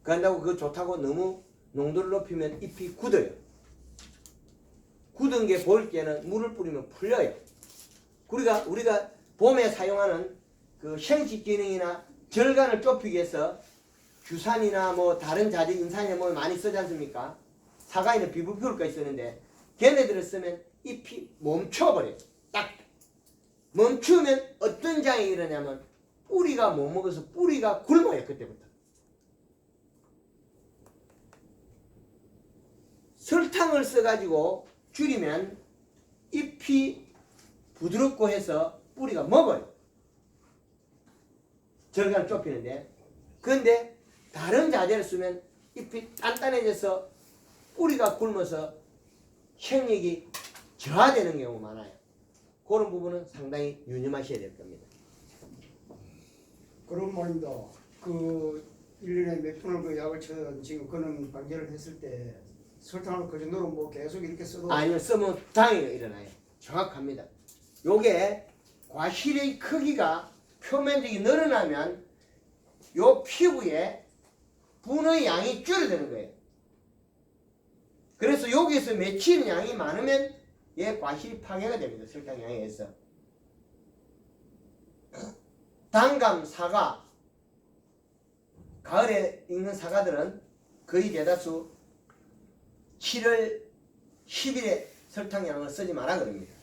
그런다고 그거 좋다고 너무 농도를 높이면 잎이 굳어요. 굳은 게 보일 때는 물을 뿌리면 풀려요. 우리가 봄에 사용하는 그 생식 기능이나 절간을 좁히기 위해서 규산이나 뭐 다른 자재 인산염을 뭐 많이 쓰지 않습니까? 사과에는 비부피울가 있었는데 걔네들을 쓰면 잎이 멈춰버려요. 딱 멈추면 어떤 장애가 일어나냐면 뿌리가 못 먹어서 뿌리가 굶어요. 그때부터. 설탕을 써가지고 줄이면 잎이 부드럽고 해서 뿌리가 먹어요. 절간을 좁히는데, 그런데 다른 자재를 쓰면 잎이 단단해져서 뿌리가 굶어서 생육이 저하되는 경우가 많아요. 그런 부분은 상당히 유념하셔야 될 겁니다. 그런 말입니다. 그 1년에 몇 번을 그 약을 지금 그런 관계를 했을 때 설탕을 그 정도로 뭐 계속 이렇게 써도 아니면 쓰면 장애가 일어나요. 정확합니다. 요게 과실의 크기가 표면적이 늘어나면 요 피부에 분의 양이 줄어드는 거예요. 그래서 여기에서 맺히는 양이 많으면 얘 과실이 파괴가 됩니다. 설탕 양에 의해서. 단감, 사과, 가을에 익는 사과들은 거의 대다수 7월, 10일에 설탕량을 쓰지 마라 그럽니다.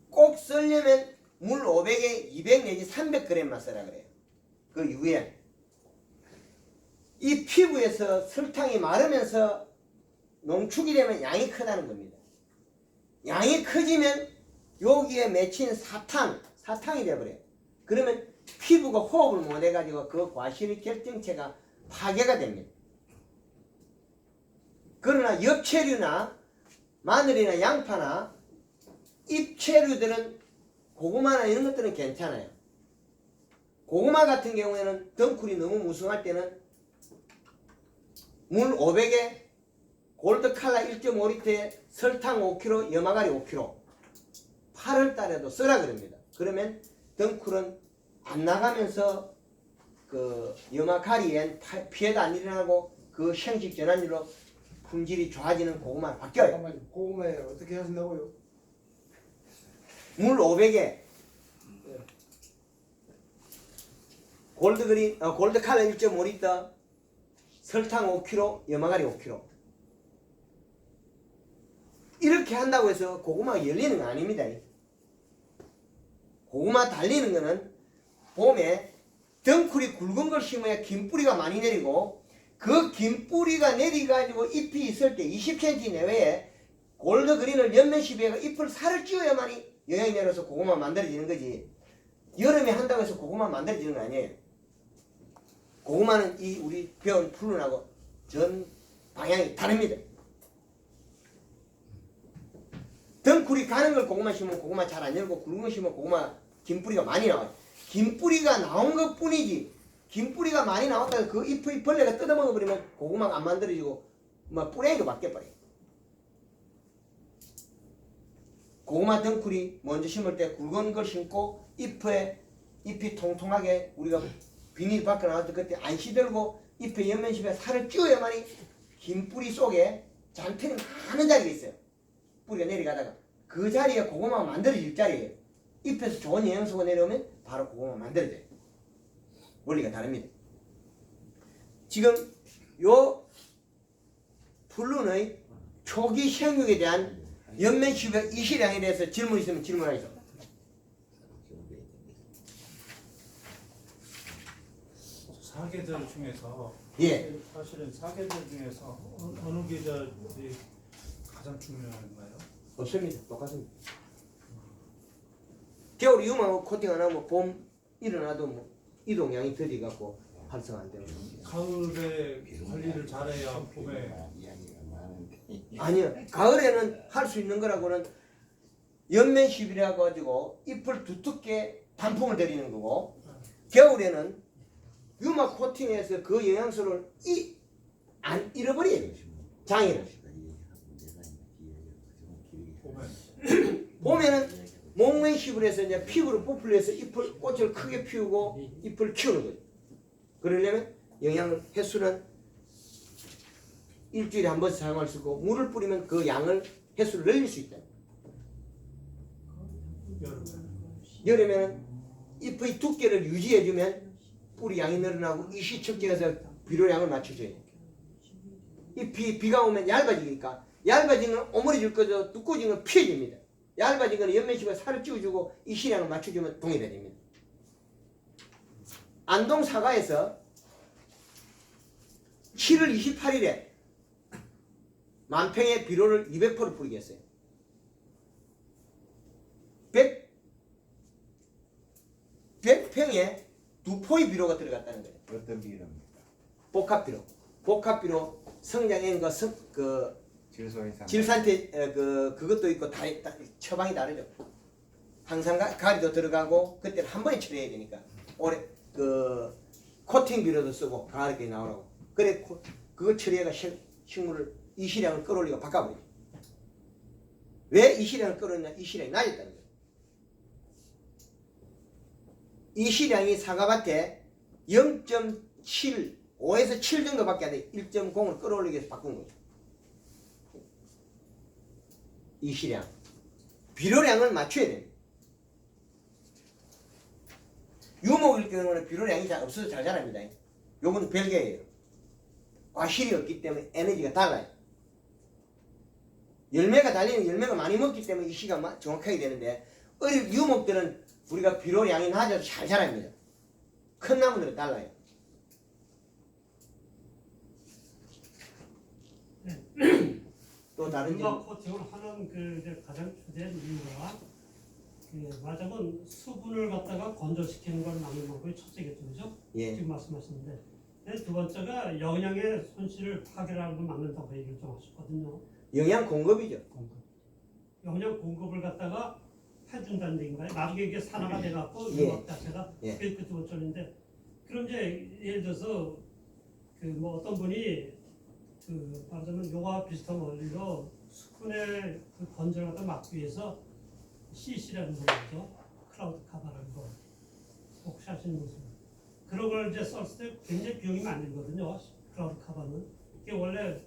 꼭 쓰려면 물 500에 200 내지 300g만 쓰라 그래요. 그 이후에 이 피부에서 설탕이 마르면서 농축이 되면 양이 크다는 겁니다. 양이 커지면 여기에 맺힌 사탕이 되어버려요. 그러면 피부가 호흡을 못해가지고 그 과실 결정체가 파괴가 됩니다. 그러나 엽채류나 마늘이나 양파나 잎채류들은 고구마나 이런 것들은 괜찮아요. 고구마 같은 경우에는 덩쿨이 너무 무성할 때는 물 500에 골드 칼라 1.5리터에 설탕 5kg, 염화가리 5kg 8월 달에도 쓰라 그럽니다. 그러면 덩쿨은 안 나가면서 그 염화가리엔 피해도 안 일어나고 그 생식 전환율로 품질이 좋아지는 고구마로 바뀌어요. 잠깐만요. 고구마에 어떻게 하신다고요? 물 500에 골드 칼라 1.5리터, 설탕 5kg, 염화가리 5kg. 이렇게 한다고 해서 고구마가 열리는 거 아닙니다. 고구마 달리는 거는 봄에 덩쿨이 굵은 걸 심어야 긴 뿌리가 많이 내리고, 그 긴 뿌리가 내려가지고 잎이 있을 때 20cm 내외에 골드 그린을 옆면 시비해가 잎을 살을 찌어야만이 영양이 내려서 고구마 만들어지는 거지. 여름에 한다고 해서 고구마 만들어지는 거 아니에요. 고구마는 이 우리 배운 풀론하고 전 방향이 다릅니다. 덩쿨이 가는 걸 고구마 심으면 고구마 잘 안 열고, 굵은 거 심으면 고구마 긴 뿌리가 많이 나와요. 긴 뿌리가 나온 것 뿐이지, 긴 뿌리가 많이 나왔다가 그 잎의 벌레가 뜯어먹어 버리면 고구마가 안 만들어지고 막 뿌랭이로 바뀌어버려요. 고구마 덩쿨이 먼저 심을 때 굵은 걸 심고 잎이 통통하게 우리가 비닐 밖에 나왔을 때 그때 안 시들고 잎에 옆면십에 살을 찌어야만이 긴 뿌리 속에 잔털이 많은 자리가 있어요. 뿌리가 내려가다가 그 자리에 고구마가 만들어질 자리예요. 잎에서 좋은 영양소가 내려오면 바로 고구마가 만들어져요. 원리가 다릅니다. 지금 요 풀룬의 초기 생육에 대한 연면시백 이시량에 대해서 질문 있으면 질문하겠습니다. 사계절 중에서 예. 사실은 사계절 중에서 어느 계절이 가장 중요한가요? 없습니다. 똑같습니다. 겨울 유망하고 코팅 안 하면 봄 일어나도 뭐 이동량이 더디갖고 활성 안 되는 겁니다. 가을에 관리를 잘해야 봄에 이야기가 많은데. 아니요. 가을에는 할 수 있는 거라고는 연면십이라 가지고 잎을 두텁게 단풍을 들이는 거고 겨울에는 유막 코팅해서 그 영양소를 안 잃어버려요. 장애는. 봄에 봄에는 목면십을 해서 이제 피부를 부풀려서 잎을 꽃을 크게 피우고 잎을 키우는 거죠. 그러려면 영양 횟수는 일주일에 한 번 사용할 수 있고 물을 뿌리면 그 양을 횟수를 늘릴 수 있다. 여름에는 잎의 두께를 유지해주면 뿌리 양이 늘어나고 이 시척제에서 비료량을 맞춰줘야 돼. 잎이 비가 오면 얇아지니까 얇아진 건 오므려질 거죠. 두꺼워진 건 피해집니다. 얇아진 건 연면십에 살을 찌워주고 이 시량을 맞춰주면 동일해집니다. 안동 사과에서 7월 28일에 만평의 비료를 200포를 뿌리겠어요. 100평에 2포의 비료가 들어갔다는 거예요. 어떤 비료입니까? 복합비료. 복합비료 성장인 그 질소인산. 질산태 그것도 있고 처방이 다르죠. 항상 가리도 들어가고 그때는 한 번에 처리해야 되니까 올해 그 코팅 비료도 쓰고 가을에 나오라고. 그래 그거 처리해가 식물을 이 시량을 끌어올리고 바꿔버려. 왜 이 시량을 끌어올리냐? 이 시량이 낮았다는 거예요. 이 시량이 사과밭에 0.7, 5에서 7 정도밖에 안 돼. 1.0을 끌어올리기 위해서 바꾼 거죠. 이 시량. 비료량을 맞춰야 됩니다. 유목일 경우는 비료량이 잘 없어서 잘 자랍니다. 요건 별개예요. 과실이 없기 때문에 에너지가 달라요. 열매가 달리는 열매가 많이 먹기 때문에 이 시가 정확하게 되는데 유목들은 우리가 비료량이 낮아서 잘 자랍니다. 큰 나무들은 달라요. 또 다른 유막 점 코팅을 하는 그 이제 가장 주된 이유가 말하자면 수분을 갖다가 건조시키는 걸 막는 방법이 첫째겠죠, 그죠? 예. 지금 말씀하셨는데 두 번째가 영양의 손실을 파괴하는 걸 막는다고 얘기를 좀 하셨거든요. 영양 공급이죠. 영양 공급을 갖다가 해준다는 얘기인가요? 나중에 이게 산화가 돼갖고 예. 유막 자체가 예. 그게 두 번째인데 그럼 이제 예를 들어서 그 뭐 어떤 분이 그 말하자면 요와 비슷한 원리로 수분의 그 건조를 갖다 막기 위해서 CC라는 거죠. 클라우드 카바라는 거. 혹시 아시는 분들. 그런 걸 이제 썼을 때 굉장히 비용이 많이 들거든요. 클라우드 카바는. 이게 원래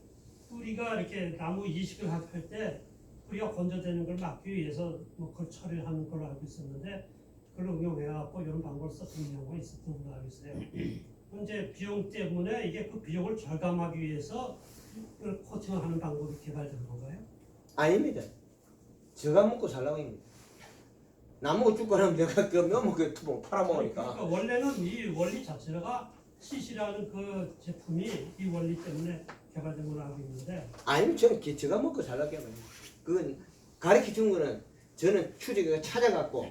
뿌리가 이렇게 나무 이식을 할 때 뿌리가 건조되는 걸 막기 위해서 뭐 그걸 처리하는 걸로 알고 있었는데 그걸 응용해갖고 이런 방법을 썼던 경우가 있었던 걸로 알고 있어요. 이제 비용 때문에 이게 그 비용을 절감하기 위해서 그 코팅을 하는 방법이 개발된 건가요? 아닙니다. 제가 먹고 살라고 합니다. 나무가 죽고 나면 내가 그 묘목에 투봉 팔아먹으니까. 그러니까 원래는 이 원리 자체가 CC라는 그 제품이 이 원리 때문에 개발된 걸로 알고 있는데 아니면 저는 제가 먹고 살라고 합니다. 그건 가르쳐준 거는 저는 추적에 찾아갖고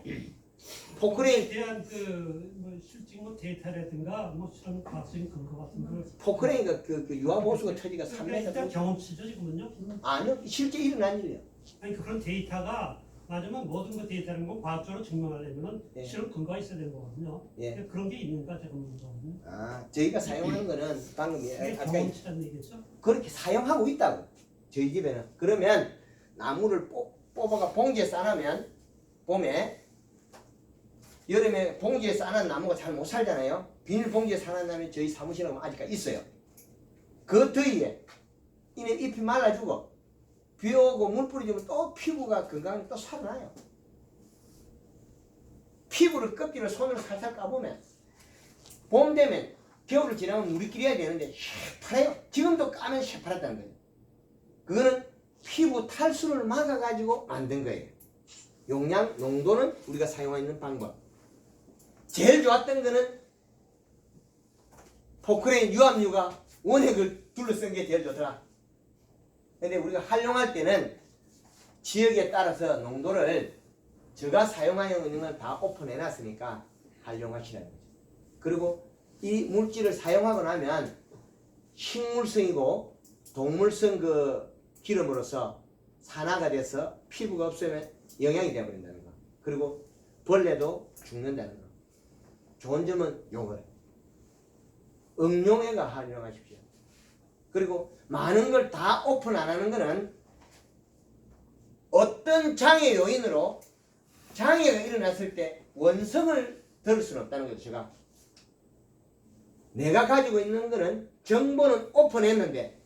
포크레인 대한 그뭐 실증 뭐 데이터라든가 뭐 실험 과학적인 근거 같은 걸 포크레인가 그 유아보수가 터지가 그러니까 일단 3m. 경험치죠 지금은요. 아니요, 실제 일어난 일이에요. 아니 그런 데이터가 맞으면 모든 그 데이터라는 건 과학적으로 증명하려면 예. 실험 근거가 있어야 되는 거거든요. 예. 그런 게 있는가 제가 묻는 거거든요. 아, 저희가 사용하는 거는 방금 그게 아까 경험치라는 얘기죠. 그렇게 사용하고 있다고. 저희 집에는. 그러면 나무를 뽑아가 봉지에 싸놓으면 봄에 여름에 봉지에 싸놓은 나무가 잘 못 살잖아요. 비닐 봉지에 싸놓으면 저희 사무실에 아직까지 있어요. 그 더위에 이는 잎이 말라주고 비 오고 물 뿌리주면 또 피부가 건강히 또 살아나요. 피부를 껍질을 손으로 살살 까보면 봄 되면 겨울을 지나면 물이 끓여야 되는데 새파래요. 지금도 까면 새파랗다는 거예요. 그거는 피부 탈수를 막아가지고 만든 거예요. 용량, 농도는 우리가 사용하고 있는 방법. 제일 좋았던 거는 포크레인 유압유가 원액을 둘러쓴 게 제일 좋더라. 근데 우리가 활용할 때는 지역에 따라서 농도를 제가 사용하여 있는 걸 다 오픈해 놨으니까 활용하시라는 거죠. 그리고 이 물질을 사용하고 나면 식물성이고 동물성 그 기름으로서 산화가 돼서 피부가 없으면 영양이 되어버린다는 거. 그리고 벌레도 죽는다는 거. 좋은 점은 요거예요. 응용해가 활용하십시오. 그리고 많은 걸 다 오픈 안 하는 거는 어떤 장애 요인으로 장애가 일어났을 때 원성을 들을 수는 없다는 거죠. 제가 내가 가지고 있는 거는 정보는 오픈했는데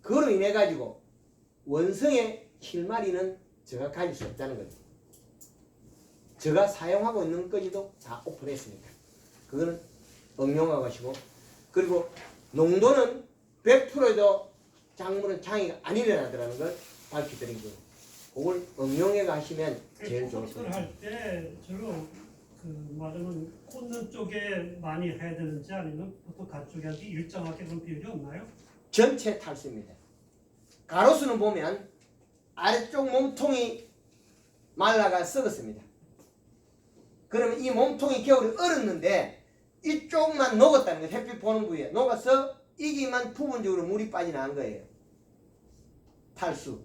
그로 인해 가지고 원성의 실마리는 제가 가질 수 없다는 거죠. 제가 사용하고 있는 것도 다 오픈했으니까 그거는 응용하고 가시고, 그리고 농도는 100%도 작물은 장애가 안 일어나더라는 걸 밝혀드린 거예요. 그걸 응용해 가시면 제일 좋을 포트를 거예요. 할때 주로 그 말하면 꽂는 쪽에 많이 해야 되는지 아니면 보통 가쪽에 일정하게 그런 비율이 없나요? 전체 탈수입니다. 가로수는 보면 아래쪽 몸통이 말라가 썩었습니다. 그러면 이 몸통이 겨울에 얼었는데 이쪽만 녹았다는 거예요. 햇빛 보는 부위에 녹아서 이기만 부분적으로 물이 빠져나간 거예요. 탈수.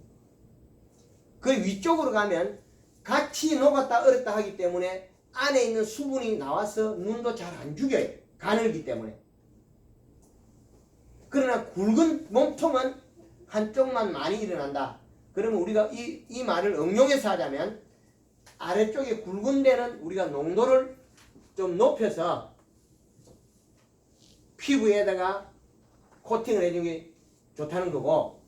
그 위쪽으로 가면 같이 녹았다 얼었다 하기 때문에 안에 있는 수분이 나와서 눈도 잘 안 죽여요. 가늘기 때문에. 그러나 굵은 몸통은 한쪽만 많이 일어난다. 그러면 우리가 이 말을 응용해서 하자면 아래쪽에 굵은 데는 우리가 농도를 좀 높여서 피부에다가 코팅을 해주는 게 좋다는 거고,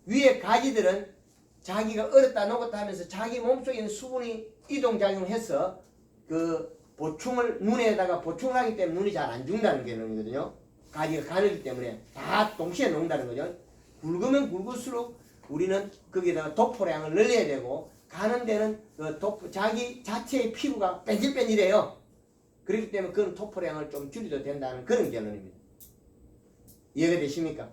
위에 가지들은 자기가 얼었다 녹았다 하면서 자기 몸속에 있는 수분이 이동작용을 해서 그 보충을 눈에다가 보충을 하기 때문에 눈이 잘 안 죽는다는 개념이거든요. 가지가 가늘기 때문에 다 동시에 녹는다는 거죠. 굵으면 굵을수록 우리는 거기에다가 도포량을 늘려야 되고, 가는 데는 그 자기 자체의 피부가 뺀질뺀질해요. 그렇기 때문에 그런 도포량을 좀 줄여도 된다는 그런 결론입니다. 이해가 되십니까?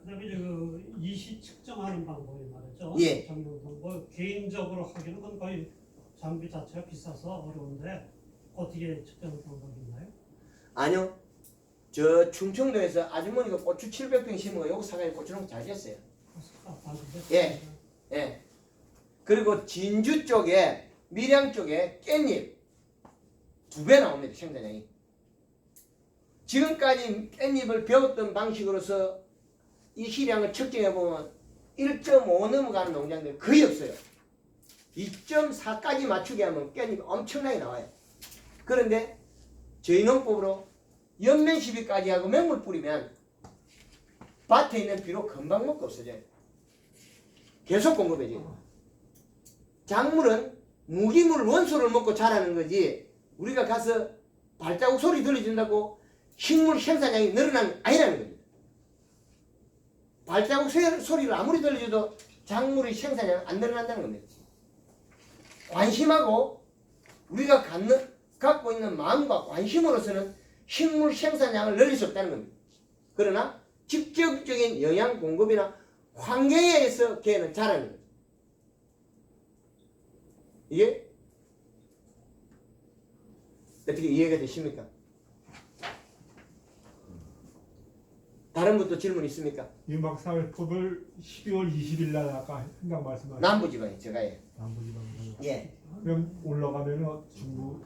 그다음에 이제 그 이시 측정하는 방법이 말이죠. 예. 정도도 뭐 개인적으로 하기는 건 거의 장비 자체가 비싸서 어려운데 어떻게 측정하는 방법이 있나요? 아니요. 저 충청도에서 아주머니가 고추 700평 심은 거 요거 사가지고 고추농사 잘 됐어요. 예. 예. 그리고 진주 쪽에 밀양 쪽에 깻잎 2배 나옵니다. 생산량이. 지금까지 깻잎을 배웠던 방식으로서 이 시량을 측정해 보면 1.5 넘어가는 농장들 거의 없어요. 2.4까지 맞추게 하면 깻잎이 엄청나게 나와요. 그런데 저희 농법으로 연면 시비까지 하고 맹물 뿌리면 밭에 있는 비료 금방 먹고 없어져요. 계속 공급해져요. 작물은 무기물 원소를 먹고 자라는 거지 우리가 가서 발자국 소리 들려준다고 식물 생산량이 늘어나는 게 아니라는 겁니다. 발자국 소리를 아무리 들려줘도 작물의 생산량은 안 늘어난다는 겁니다. 관심하고 우리가 갖고 있는 마음과 관심으로서는 식물 생산량을 늘릴 수 없다는 겁니다. 그러나 직접적인 영양 공급이나 환경에 의해서 걔는 자라는 거죠. 이게 어떻게 이해가 되십니까? 다른 분도 질문 있습니까? 유막살법을 12월 20일 날 아까 한강 말씀하신 남부지방에 제가 해. 남부지방이요. 예. 그럼 올라가면은 중부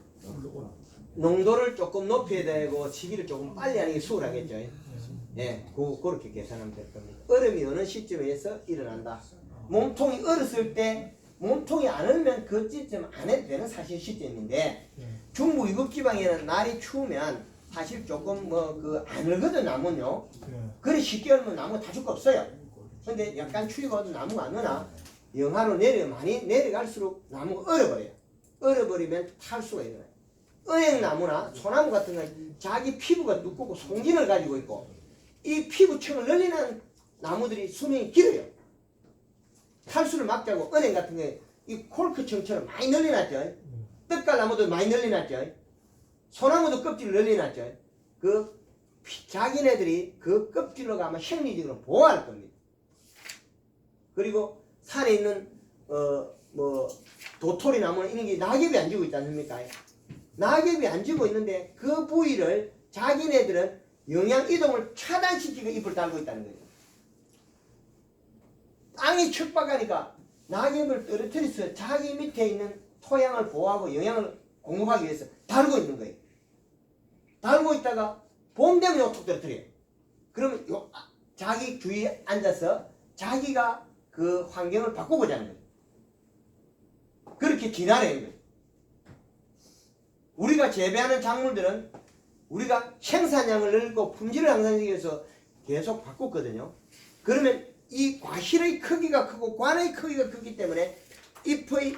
농도를 조금 높여야 되고 시기를 조금 빨리 하는 게 수월하겠죠. 예, 그렇게 계산하면 될 겁니다. 얼음이 어느 시점에서 일어난다. 몸통이 얼었을 때 몸통이 안 얼면 그 시점 안 해도 되는 사실 시점인데 중부 이북 지방에는 날이 추우면 사실 조금 안 얼거든 나무는요. 그래 쉽게 얼면 나무가 다 죽고 없어요. 근데 약간 추위가 와도 나무가 안 얼나 영하로 많이 내려갈수록 나무가 얼어버려요. 얼어버리면 탈수가 일어나요. 은행나무나 소나무 같은 건 자기 피부가 두껍고 송진을 가지고 있고 이 피부층을 늘리는 나무들이 수명이 길어요. 탈수를 막자고 은행 같은 게 이 콜크층처럼 많이 늘려놨죠. 떡갈나무도 많이 늘려놨죠. 소나무도 껍질을 늘려놨죠. 자기네들이 그 껍질로 가면 생리적으로 보호할 겁니다. 그리고 산에 있는 뭐 도토리 나무 이런 게 낙엽이 안 지고 있지 않습니까? 낙엽이 안 지고 있는데 그 부위를 자기네들은 영양 이동을 차단시키고 잎을 달고 있다는 거예요. 땅이 척박하니까 낙엽을 떨어뜨려서 자기 밑에 있는 토양을 보호하고 영양을 공급하기 위해서 달고 있는 거예요. 달고 있다가 봄 되면 요툭 떨어뜨려요. 그러면 자기 주위에 앉아서 자기가 그 환경을 바꿔보자는 거예요. 그렇게 진화라는 거예요. 우리가 재배하는 작물들은 우리가 생산량을 늘리고 품질을 향상하기 위해서 계속 바꿨거든요. 그러면 이 과실의 크기가 크고 관의 크기가 크기 때문에 잎의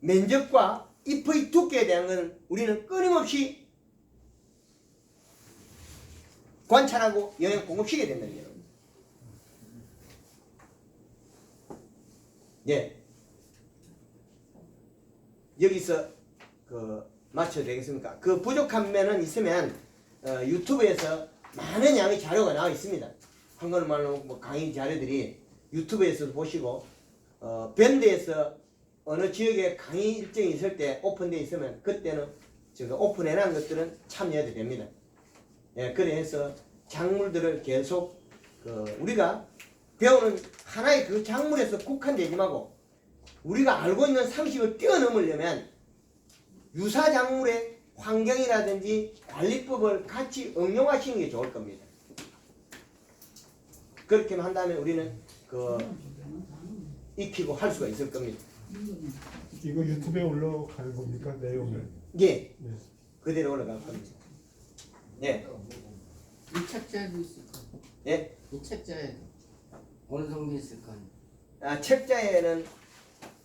면적과 잎의 두께에 대한 것은 우리는 끊임없이 관찰하고 영양 공급시켜야 된다는 거예요. 예. 여기서 맞춰도 되겠습니까? 그 부족한 면은 있으면 유튜브에서 많은 양의 자료가 나와 있습니다. 한국말로 뭐 강의 자료들이 유튜브에서도 보시고 밴드에서 어느 지역에 강의 일정이 있을 때 오픈되어 있으면 그때는 제가 오픈해놓은 것들은 참여해도 됩니다. 예, 그래서 작물들을 계속 우리가 배우는 하나의 그 작물에서 국한되지 말고 우리가 알고 있는 상식을 뛰어넘으려면 유사 작물의 환경이라든지 관리법을 같이 응용하시는 게 좋을 겁니다. 그렇게만 한다면 우리는 익히고 할 수가 있을 겁니다. 이거 유튜브에 올라가는 겁니까 내용을? 예, 네. 그대로 올라갈 겁니다. 예, 이 책자에도 있을 거. 예. 이 책자에도 어느 정도 있을 거. 책자에는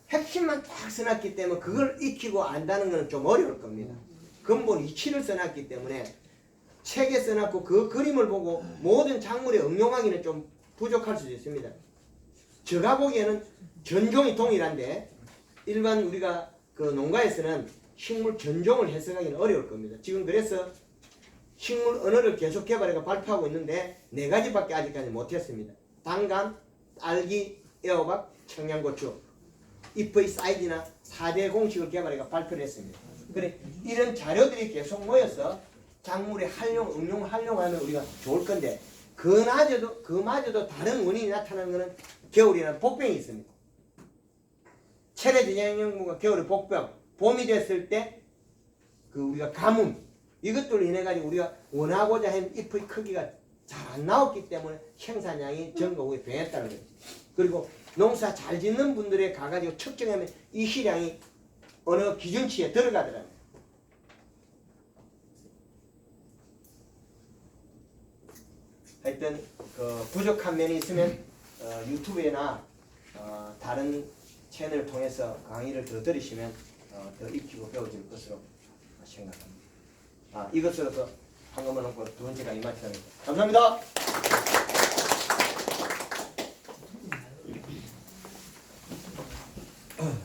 핵심만 딱 써놨기 때문에 그걸 익히고 안다는 건 좀 어려울 겁니다. 근본 이치를 써놨기 때문에 책에 써놨고 그 그림을 보고 모든 작물에 응용하기는 좀 부족할 수도 있습니다. 제가 보기에는 전종이 동일한데 일반 우리가 그 농가에서는 식물 전종을 해석하기는 어려울 겁니다. 지금 그래서 식물 언어를 계속 개발해서 발표하고 있는데 4가지밖에 아직까지 못했습니다. 단감, 딸기, 애호박, 청양고추 잎의 사이즈나 4대 공식을 개발해서 발표를 했습니다. 그래 이런 자료들이 계속 모여서 작물의 응용을 활용하면 우리가 좋을 건데 그마저도 다른 원인이 나타나는 것은 겨울이나 복병이 있습니다. 체내전염병과 겨울의 복병, 봄이 됐을 때 우리가 가뭄 이것들로 인해 가지고 우리가 원하고자 하는 잎의 크기가 잘 안 나왔기 때문에 생산량이 전국에 변했다는 거죠. 그리고 농사 잘 짓는 분들에 가가지고 측정하면 이 시량이 어느 기준치에 들어가더라고요. 하여튼 부족한 면이 있으면 유튜브나 다른 채널을 통해서 강의를 더 들으시면 더 익히고 배워질 것으로 생각합니다. 이것으로서 황금을 놓고 두 번째 강의 마치겠습니다. 감사합니다.